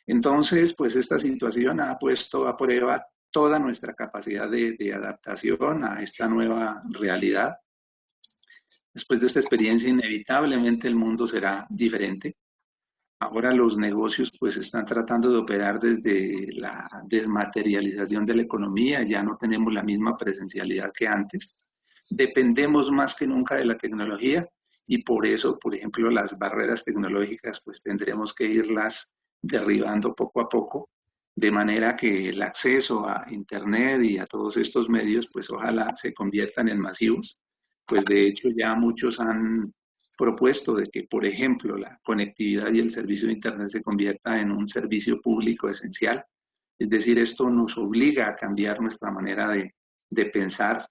Speaker 5: Entonces, pues esta situación ha puesto a prueba toda nuestra capacidad de adaptación a esta nueva realidad. Después de esta experiencia, inevitablemente el mundo será diferente. Ahora los negocios pues están tratando de operar desde la desmaterialización de la economía, ya no tenemos la misma presencialidad que antes. Dependemos más que nunca de la tecnología y por eso, por ejemplo, las barreras tecnológicas pues tendremos que irlas derribando poco a poco, de manera que el acceso a Internet y a todos estos medios pues ojalá se conviertan en masivos. Pues de hecho ya muchos han propuesto de que, por ejemplo, la conectividad y el servicio de Internet se convierta en un servicio público esencial. Es decir, esto nos obliga a cambiar nuestra manera de pensar,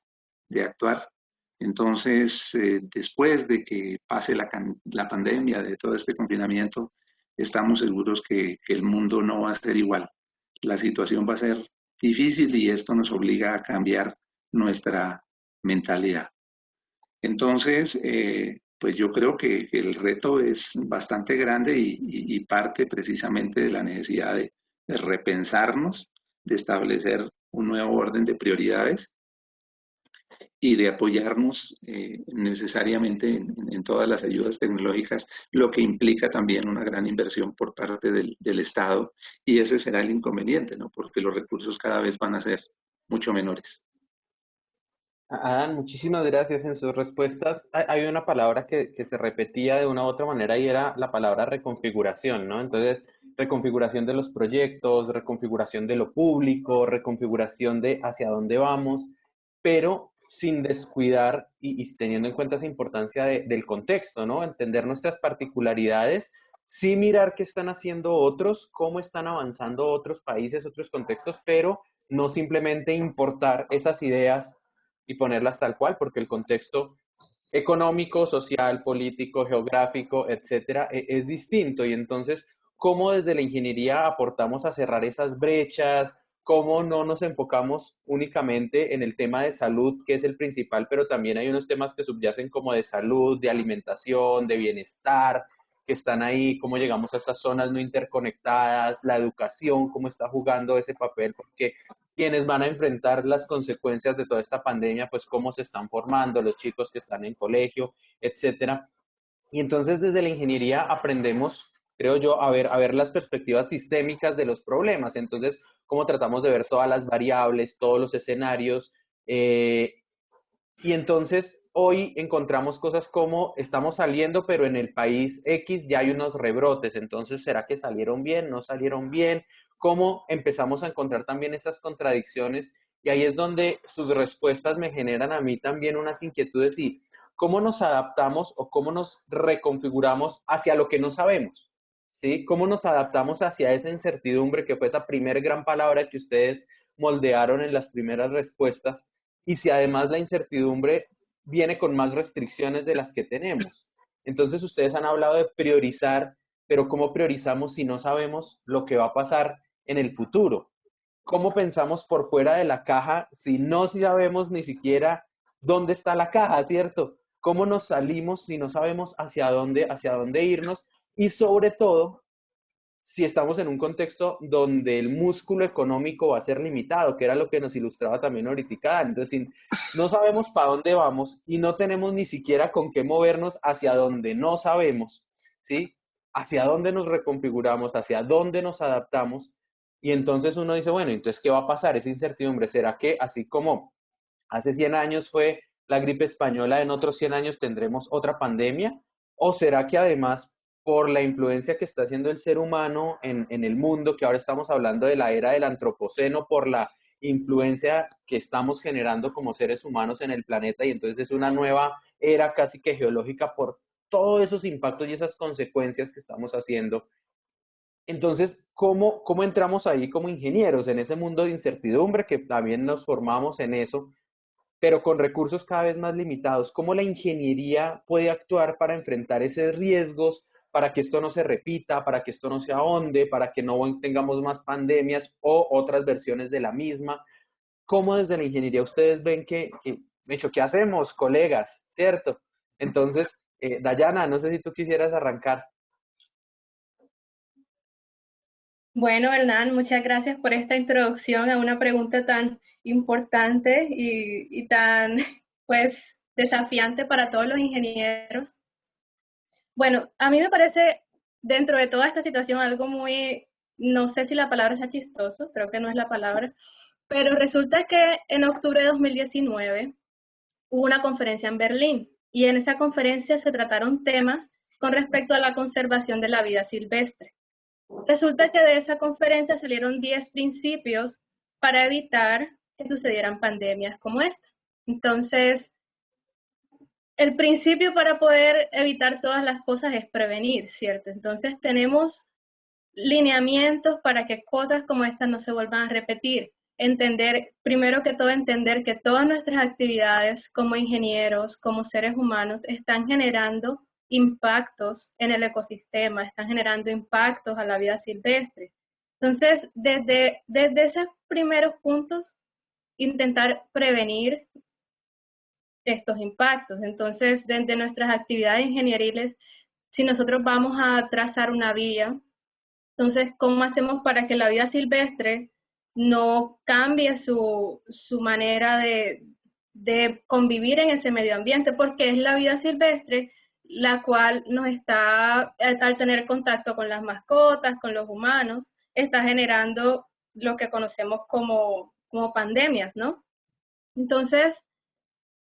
Speaker 5: de actuar. Entonces, después de que pase la pandemia, de todo este confinamiento, estamos seguros que el mundo no va a ser igual. La situación va a ser difícil y esto nos obliga a cambiar nuestra mentalidad. Entonces, pues yo creo que el reto es bastante grande y parte precisamente de la necesidad de repensarnos, de establecer un nuevo orden de prioridades y de apoyarnos necesariamente en todas las ayudas tecnológicas, lo que implica también una gran inversión por parte del Estado, y ese será el inconveniente, ¿no? Porque los recursos cada vez van a ser mucho menores.
Speaker 1: Adán, muchísimas gracias en sus respuestas. Hay una palabra que se repetía de una u otra manera y era la palabra reconfiguración, ¿no? Entonces, reconfiguración de los proyectos, reconfiguración de lo público, reconfiguración de hacia dónde vamos, pero sin descuidar y teniendo en cuenta esa importancia del contexto, ¿no? Entender nuestras particularidades, sí mirar qué están haciendo otros, cómo están avanzando otros países, otros contextos, pero no simplemente importar esas ideas y ponerlas tal cual, porque el contexto económico, social, político, geográfico, etcétera, es distinto. Y entonces, ¿cómo desde la ingeniería aportamos a cerrar esas brechas? cómo no nos enfocamos únicamente en el tema de salud, que es el principal, pero también hay unos temas que subyacen como de salud, de alimentación, de bienestar, que están ahí, cómo llegamos a estas zonas no interconectadas, la educación, cómo está jugando ese papel, porque quienes van a enfrentar las consecuencias de toda esta pandemia, pues cómo se están formando los chicos que están en colegio, etcétera. Y entonces desde la ingeniería aprendemos, creo yo, a ver las perspectivas sistémicas de los problemas. Entonces, cómo tratamos de ver todas las variables, todos los escenarios. Y entonces hoy encontramos cosas como estamos saliendo, pero en el país X ya hay unos rebrotes. Entonces, ¿será que salieron bien? ¿No salieron bien? ¿Cómo empezamos a encontrar también esas contradicciones? Y ahí es donde sus respuestas me generan a mí también unas inquietudes y cómo nos adaptamos o cómo nos reconfiguramos hacia lo que no sabemos. ¿Sí? ¿Cómo nos adaptamos hacia esa incertidumbre que fue esa primer gran palabra que ustedes moldearon en las primeras respuestas? Y si además la incertidumbre viene con más restricciones de las que tenemos. Entonces ustedes han hablado de priorizar, pero ¿cómo priorizamos si no sabemos lo que va a pasar en el futuro? ¿Cómo pensamos por fuera de la caja si no sabemos ni siquiera dónde está la caja, ¿cierto? ¿Cómo nos salimos si no sabemos hacia dónde irnos? Y sobre todo, si estamos en un contexto donde el músculo económico va a ser limitado, que era lo que nos ilustraba también ahorita. Entonces, si no sabemos para dónde vamos y no tenemos ni siquiera con qué movernos hacia donde no sabemos, ¿sí? Hacia dónde nos reconfiguramos, hacia dónde nos adaptamos. Y entonces uno dice, bueno, entonces, ¿qué va a pasar? Esa incertidumbre, ¿será que así como hace 100 años fue la gripe española, en otros 100 años tendremos otra pandemia? ¿O será que además, por la influencia que está haciendo el ser humano en el mundo, que ahora estamos hablando de la era del antropoceno, por la influencia que estamos generando como seres humanos en el planeta, y entonces es una nueva era casi que geológica por todos esos impactos y esas consecuencias que estamos haciendo? Entonces, ¿cómo entramos ahí como ingenieros en ese mundo de incertidumbre que también nos formamos en eso, pero con recursos cada vez más limitados? ¿Cómo la ingeniería puede actuar para enfrentar esos riesgos, para que esto no se repita, para que esto no se ahonde, para que no tengamos más pandemias o otras versiones de la misma? ¿Cómo desde la ingeniería ustedes ven de hecho, qué hacemos, colegas, ¿cierto? Entonces, Dayana, no sé si tú quisieras arrancar.
Speaker 3: Bueno, Hernán, muchas gracias por esta introducción a una pregunta tan importante y tan, pues, desafiante para todos los ingenieros. Bueno, a mí me parece, dentro de toda esta situación, algo muy, no sé si la palabra sea chistoso, creo que no es la palabra, pero resulta que en octubre de 2019 hubo una conferencia en Berlín y en esa conferencia se trataron temas con respecto a la conservación de la vida silvestre. Resulta que de esa conferencia salieron 10 principios para evitar que sucedieran pandemias como esta. Entonces, el principio para poder evitar todas las cosas es prevenir, ¿cierto? Entonces, tenemos lineamientos para que cosas como estas no se vuelvan a repetir. Entender, primero que todo, entender que todas nuestras actividades como ingenieros, como seres humanos, están generando impactos en el ecosistema, están generando impactos a la vida silvestre. Entonces, desde esos primeros puntos, intentar prevenir estos impactos. Entonces, desde nuestras actividades ingenieriles, si nosotros vamos a trazar una vía, entonces, ¿cómo hacemos para que la vida silvestre no cambie su manera de convivir en ese medio ambiente? Porque es la vida silvestre la cual nos está, al tener contacto con las mascotas, con los humanos, está generando lo que conocemos como pandemias, ¿no? Entonces,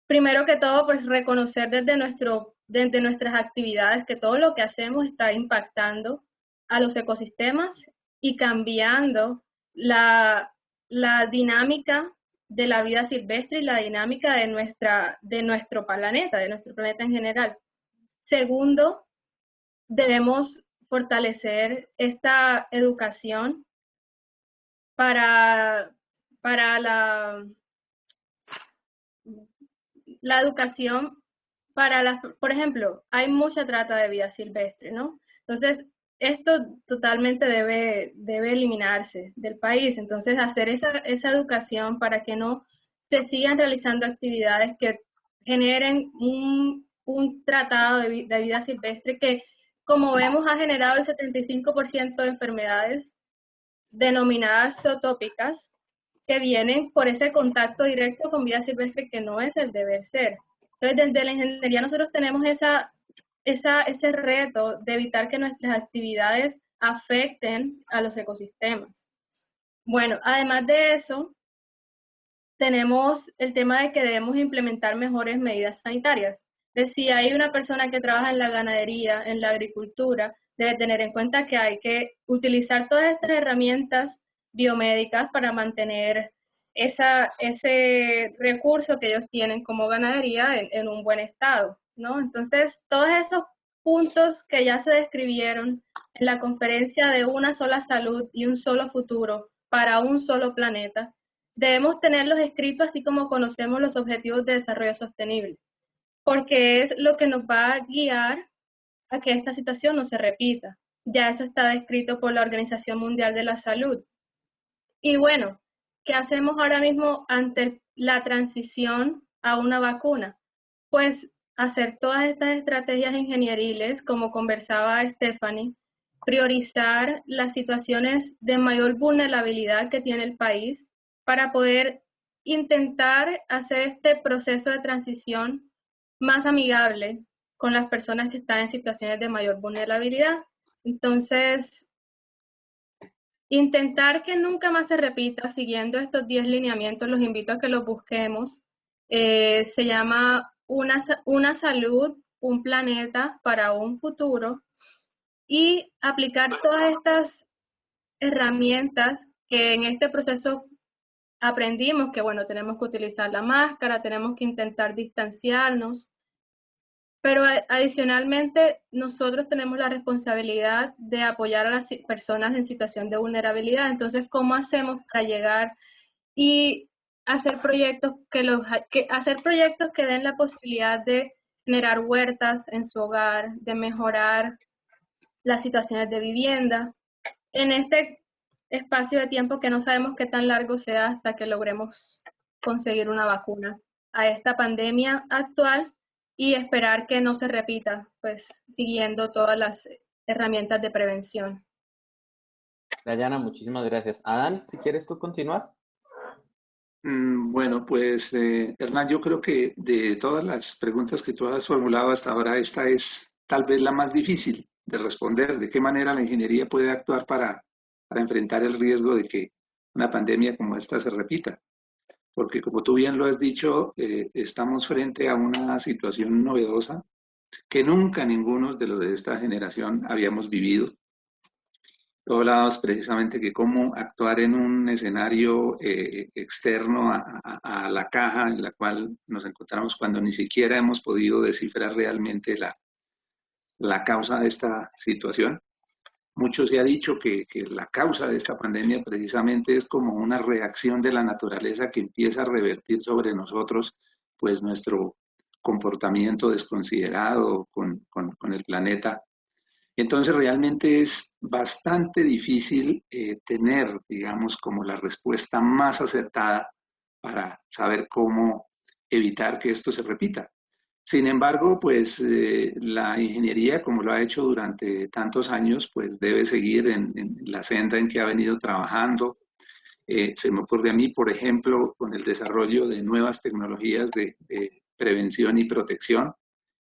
Speaker 3: primero que todo, pues reconocer desde nuestras actividades que todo lo que hacemos está impactando a los ecosistemas y cambiando la dinámica de la vida silvestre y la dinámica de nuestro planeta en general. Segundo, debemos fortalecer esta educación para, para la educación por ejemplo, hay mucha trata de vida silvestre, ¿no? Entonces, esto totalmente debe eliminarse del país. Entonces, hacer esa educación para que no se sigan realizando actividades que generen un tratado de vida silvestre que, como vemos, ha generado el 75% de enfermedades denominadas zootópicas que vienen por ese contacto directo con vida silvestre que no es el deber ser. Entonces, desde la ingeniería nosotros tenemos ese reto de evitar que nuestras actividades afecten a los ecosistemas. Bueno, además de eso, tenemos el tema de que debemos implementar mejores medidas sanitarias. Si hay una persona que trabaja en la ganadería, en la agricultura, debe tener en cuenta que hay que utilizar todas estas herramientas biomédicas para mantener ese recurso que ellos tienen como ganadería en un buen estado, ¿no? Entonces, todos esos puntos que ya se describieron en la conferencia de una sola salud y un solo futuro para un solo planeta, debemos tenerlos escritos así como conocemos los objetivos de desarrollo sostenible, porque es lo que nos va a guiar a que esta situación no se repita. Ya eso está descrito por la Organización Mundial de la Salud. Y bueno, ¿qué hacemos ahora mismo ante la transición a una vacuna? Pues hacer todas estas estrategias ingenieriles, como conversaba Stephanie, priorizar las situaciones de mayor vulnerabilidad que tiene el país para poder intentar hacer este proceso de transición más amigable con las personas que están en situaciones de mayor vulnerabilidad. Entonces, intentar que nunca más se repita, siguiendo estos 10 lineamientos, los invito a que los busquemos. Se llama una salud, un planeta para un futuro, y aplicar todas estas herramientas que en este proceso aprendimos que, bueno, tenemos que utilizar la máscara, tenemos que intentar distanciarnos, pero adicionalmente nosotros tenemos la responsabilidad de apoyar a las personas en situación de vulnerabilidad. Entonces, ¿cómo hacemos para llegar y hacer proyectos hacer proyectos que den la posibilidad de generar huertas en su hogar, de mejorar las situaciones de vivienda, en este espacio de tiempo que no sabemos qué tan largo sea hasta que logremos conseguir una vacuna a esta pandemia actual y esperar que no se repita, pues siguiendo todas las herramientas de prevención.
Speaker 1: Dayana, muchísimas gracias. Adán, si quieres tú continuar.
Speaker 5: Bueno, pues Hernán, yo creo que de todas las preguntas que tú has formulado hasta ahora, esta es tal vez la más difícil de responder. ¿De qué manera la ingeniería puede actuar para enfrentar el riesgo de que una pandemia como esta se repita? Porque como tú bien lo has dicho, estamos frente a una situación novedosa que nunca ninguno de los de esta generación habíamos vivido. Tú hablabas precisamente que cómo actuar en un escenario externo a la caja en la cual nos encontramos cuando ni siquiera hemos podido descifrar realmente la causa de esta situación. Mucho se ha dicho que la causa de esta pandemia precisamente es como una reacción de la naturaleza que empieza a revertir sobre nosotros pues nuestro comportamiento desconsiderado con el planeta. Entonces realmente es bastante difícil tener, digamos, como la respuesta más acertada para saber cómo evitar que esto se repita. Sin embargo, pues la ingeniería, como lo ha hecho durante tantos años, pues debe seguir en la senda en que ha venido trabajando. Se me ocurre a mí, por ejemplo, con el desarrollo de nuevas tecnologías de prevención y protección.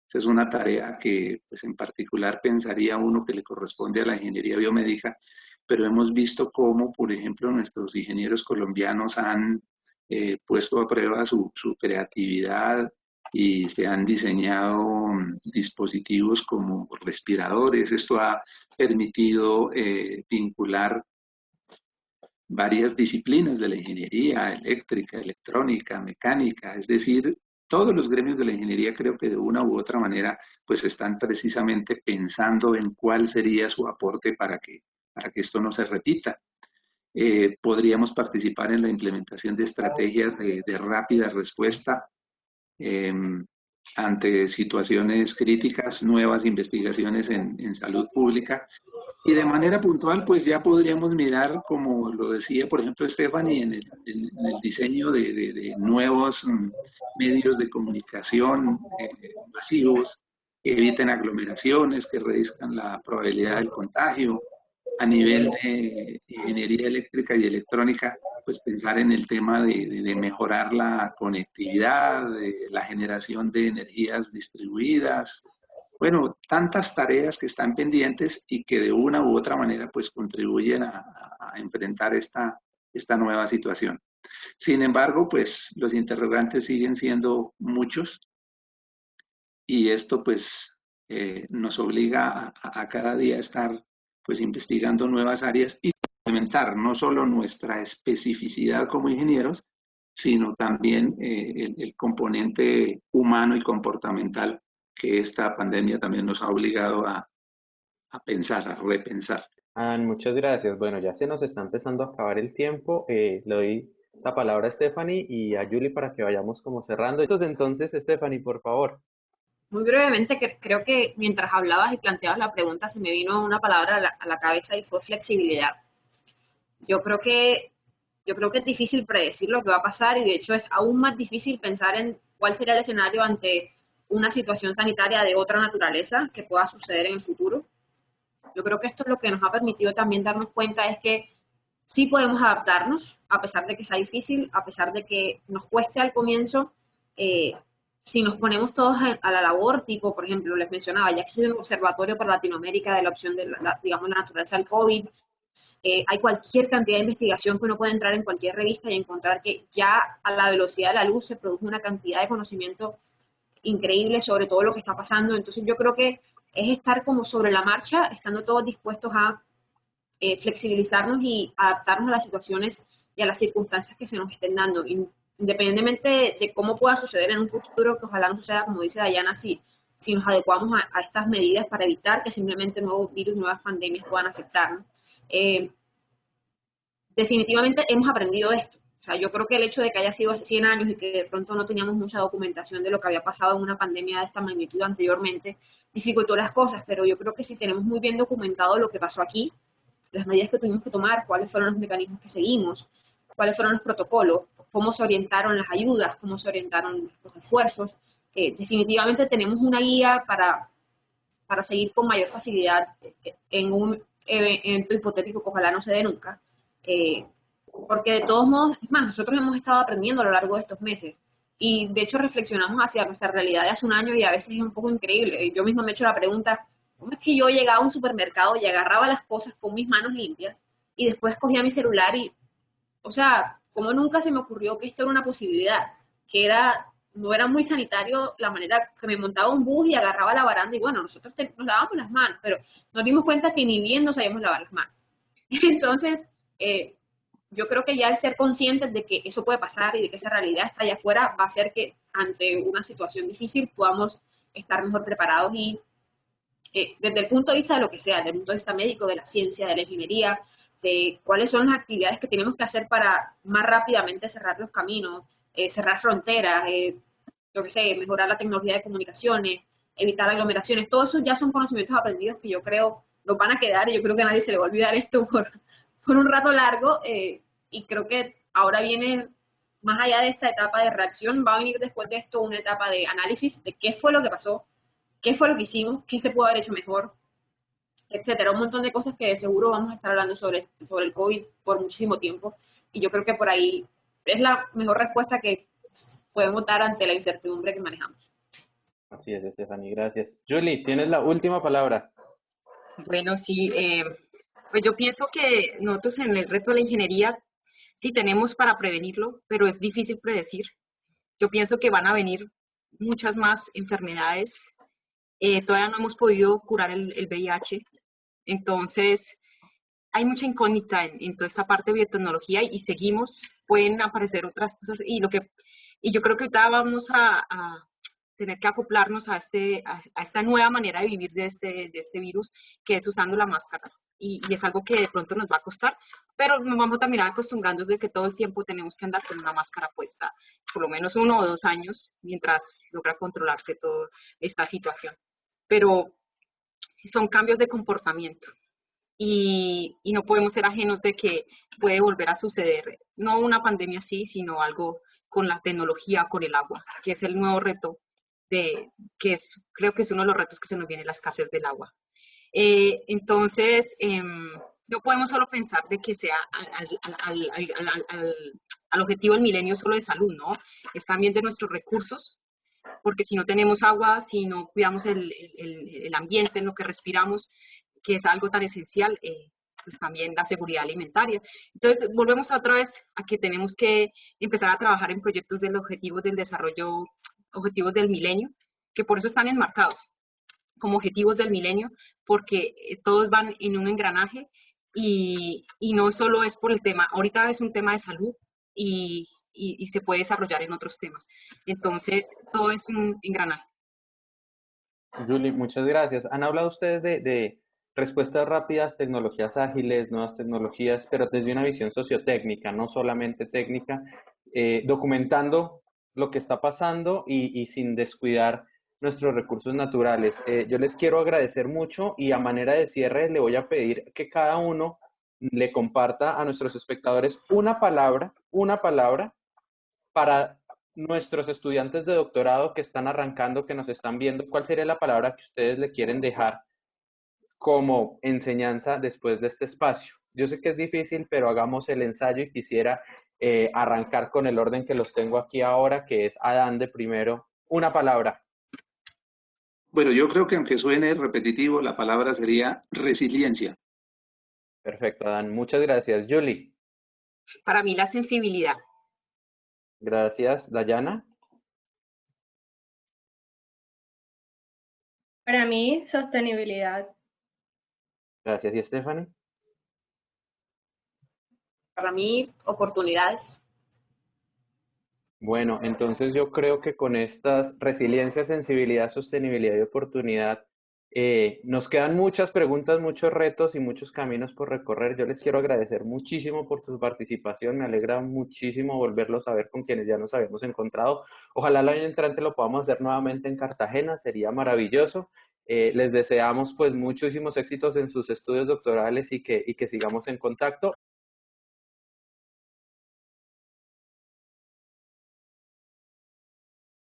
Speaker 5: Esa es una tarea que, pues en particular, pensaría uno que le corresponde a la ingeniería biomédica, pero hemos visto cómo, por ejemplo, nuestros ingenieros colombianos han puesto a prueba su creatividad y se han diseñado dispositivos como respiradores. Esto ha permitido vincular varias disciplinas de la ingeniería, eléctrica, electrónica, mecánica, es decir, todos los gremios de la ingeniería creo que de una u otra manera pues están precisamente pensando en cuál sería su aporte para que esto no se repita. Podríamos participar en la implementación de estrategias de rápida respuesta. ante situaciones críticas, nuevas investigaciones en salud pública. Y de manera puntual, pues ya podríamos mirar, como lo decía, por ejemplo, Stephanie, en el diseño de nuevos medios de comunicación masivos que eviten aglomeraciones, que reduzcan la probabilidad del contagio. A nivel de ingeniería eléctrica y electrónica, pues pensar en el tema de mejorar la conectividad, de la generación de energías distribuidas. Bueno, tantas tareas que están pendientes y que de una u otra manera pues contribuyen a enfrentar esta nueva situación. Sin embargo, pues los interrogantes siguen siendo muchos y esto pues nos obliga a cada día estar pues investigando nuevas áreas y implementar no solo nuestra especificidad como ingenieros, sino también el componente humano y comportamental que esta pandemia también nos ha obligado a pensar, a repensar.
Speaker 1: Muchas gracias. Bueno, ya se nos está empezando a acabar el tiempo. Le doy la palabra a Stephanie y a Julie para que vayamos como cerrando. Entonces, Stephanie, por favor.
Speaker 2: Muy brevemente, creo que mientras hablabas y planteabas la pregunta, se me vino una palabra a la cabeza y fue flexibilidad. Yo creo que es difícil predecir lo que va a pasar y de hecho es aún más difícil pensar en cuál sería el escenario ante una situación sanitaria de otra naturaleza que pueda suceder en el futuro. Yo creo que esto es lo que nos ha permitido también darnos cuenta es que sí podemos adaptarnos, a pesar de que sea difícil, a pesar de que nos cueste al comienzo. Si nos ponemos todos a la labor, tipo, por ejemplo, les mencionaba, ya existe un observatorio para Latinoamérica de la opción de, digamos, la naturaleza del COVID. Hay cualquier cantidad de investigación que uno puede entrar en cualquier revista y encontrar que ya a la velocidad de la luz se produce una cantidad de conocimiento increíble sobre todo lo que está pasando. Entonces yo creo que es estar como sobre la marcha, estando todos dispuestos a flexibilizarnos y adaptarnos a las situaciones y a las circunstancias que se nos estén dando, independientemente de cómo pueda suceder en un futuro, que ojalá no suceda, como dice Dayana, si nos adecuamos a estas medidas para evitar que simplemente nuevos virus, nuevas pandemias puedan afectarnos. Definitivamente hemos aprendido de esto. O sea, yo creo que el hecho de que haya sido hace 100 años y que de pronto no teníamos mucha documentación de lo que había pasado en una pandemia de esta magnitud anteriormente, dificultó las cosas, pero yo creo que si tenemos muy bien documentado lo que pasó aquí, las medidas que tuvimos que tomar, cuáles fueron los mecanismos que seguimos, cuáles fueron los protocolos, cómo se orientaron las ayudas, cómo se orientaron los esfuerzos, definitivamente tenemos una guía para seguir con mayor facilidad en un evento hipotético que ojalá no se dé nunca. Porque de todos modos, es más, nosotros hemos estado aprendiendo a lo largo de estos meses y de hecho reflexionamos hacia nuestra realidad de hace un año y a veces es un poco increíble. Yo misma me he hecho la pregunta, ¿cómo es que yo llegaba a un supermercado y agarraba las cosas con mis manos limpias y después cogía mi celular y, o sea, como nunca se me ocurrió que esto era una posibilidad, que no era muy sanitario la manera que me montaba un bus y agarraba la baranda y bueno, nosotros nos lavábamos las manos, pero nos dimos cuenta que ni bien nos sabíamos lavar las manos. Entonces, yo creo que ya el ser conscientes de que eso puede pasar y de que esa realidad está allá afuera va a hacer que ante una situación difícil podamos estar mejor preparados y desde el punto de vista de lo que sea, desde el punto de vista médico, de la ciencia, de la ingeniería, de cuáles son las actividades que tenemos que hacer para más rápidamente cerrar los caminos, cerrar fronteras, yo que sé, mejorar la tecnología de comunicaciones, evitar aglomeraciones, todo eso ya son conocimientos aprendidos que yo creo nos van a quedar y yo creo que a nadie se le va a olvidar esto por un rato largo y creo que ahora viene, más allá de esta etapa de reacción, va a venir después de esto una etapa de análisis de qué fue lo que pasó, qué fue lo que hicimos, qué se pudo haber hecho mejor, etcétera. Un montón de cosas que de seguro vamos a estar hablando sobre el COVID por muchísimo tiempo y yo creo que por ahí es la mejor respuesta que podemos dar ante la incertidumbre que manejamos.
Speaker 1: Así es, Stephanie, gracias. Julie, tienes la última palabra.
Speaker 4: Bueno, sí, pues yo pienso que nosotros en el reto de la ingeniería sí tenemos para prevenirlo, pero es difícil predecir. Yo pienso que van a venir muchas más enfermedades. Todavía no hemos podido curar el VIH. Entonces, hay mucha incógnita en toda esta parte de biotecnología y seguimos, pueden aparecer otras cosas y yo creo que ahorita tener que acoplarnos a esta nueva manera de vivir de este virus, que es usando la máscara. Y es algo que de pronto nos va a costar, pero nos vamos a terminar acostumbrándonos de que todo el tiempo tenemos que andar con una máscara puesta, por lo menos 1 o 2 años, mientras logra controlarse toda esta situación. Pero son cambios de comportamiento y no podemos ser ajenos de que puede volver a suceder, no una pandemia así, sino algo con la tecnología, con el agua, que es el nuevo reto, creo que es uno de los retos que se nos viene, la escasez del agua. Entonces, no podemos solo pensar de que sea al objetivo del milenio solo de salud, ¿no? Es también de nuestros recursos, porque si no tenemos agua, si no cuidamos el ambiente en lo que respiramos, que es algo tan esencial, pues también la seguridad alimentaria. Entonces, volvemos otra vez a que tenemos que empezar a trabajar en proyectos de los objetivos del desarrollo, objetivos del milenio, que por eso están enmarcados como objetivos del milenio, porque todos van en un engranaje y no solo es por el tema, ahorita es un tema de salud y se puede desarrollar en otros temas. Entonces, todo es un engranaje.
Speaker 1: Julie, muchas gracias. Han hablado ustedes de respuestas rápidas, tecnologías ágiles, nuevas tecnologías, pero desde una visión sociotécnica, no solamente técnica, documentando lo que está pasando y sin descuidar nuestros recursos naturales. Yo les quiero agradecer mucho y a manera de cierre le voy a pedir que cada uno le comparta a nuestros espectadores una palabra para nuestros estudiantes de doctorado que están arrancando, que nos están viendo. ¿Cuál sería la palabra que ustedes le quieren dejar como enseñanza después de este espacio? Yo sé que es difícil, pero hagamos el ensayo y quisiera arrancar con el orden que los tengo aquí ahora, que es Adán de primero. Una palabra.
Speaker 5: Bueno, yo creo que aunque suene repetitivo, la palabra sería resiliencia.
Speaker 1: Perfecto, Adán. Muchas gracias. Julie.
Speaker 4: Para mí la sensibilidad.
Speaker 1: Gracias. Dayana.
Speaker 3: Para mí, sostenibilidad.
Speaker 1: Gracias. ¿Y Stephanie?
Speaker 2: Para mí, oportunidades.
Speaker 1: Bueno, entonces yo creo que con estas resiliencia, sensibilidad, sostenibilidad y oportunidad, nos quedan muchas preguntas, muchos retos y muchos caminos por recorrer. Yo les quiero agradecer muchísimo por su participación. Me alegra muchísimo volverlos a ver con quienes ya nos habíamos encontrado. Ojalá el año entrante lo podamos hacer nuevamente en Cartagena, sería maravilloso. Les deseamos pues muchísimos éxitos en sus estudios doctorales y que sigamos en contacto.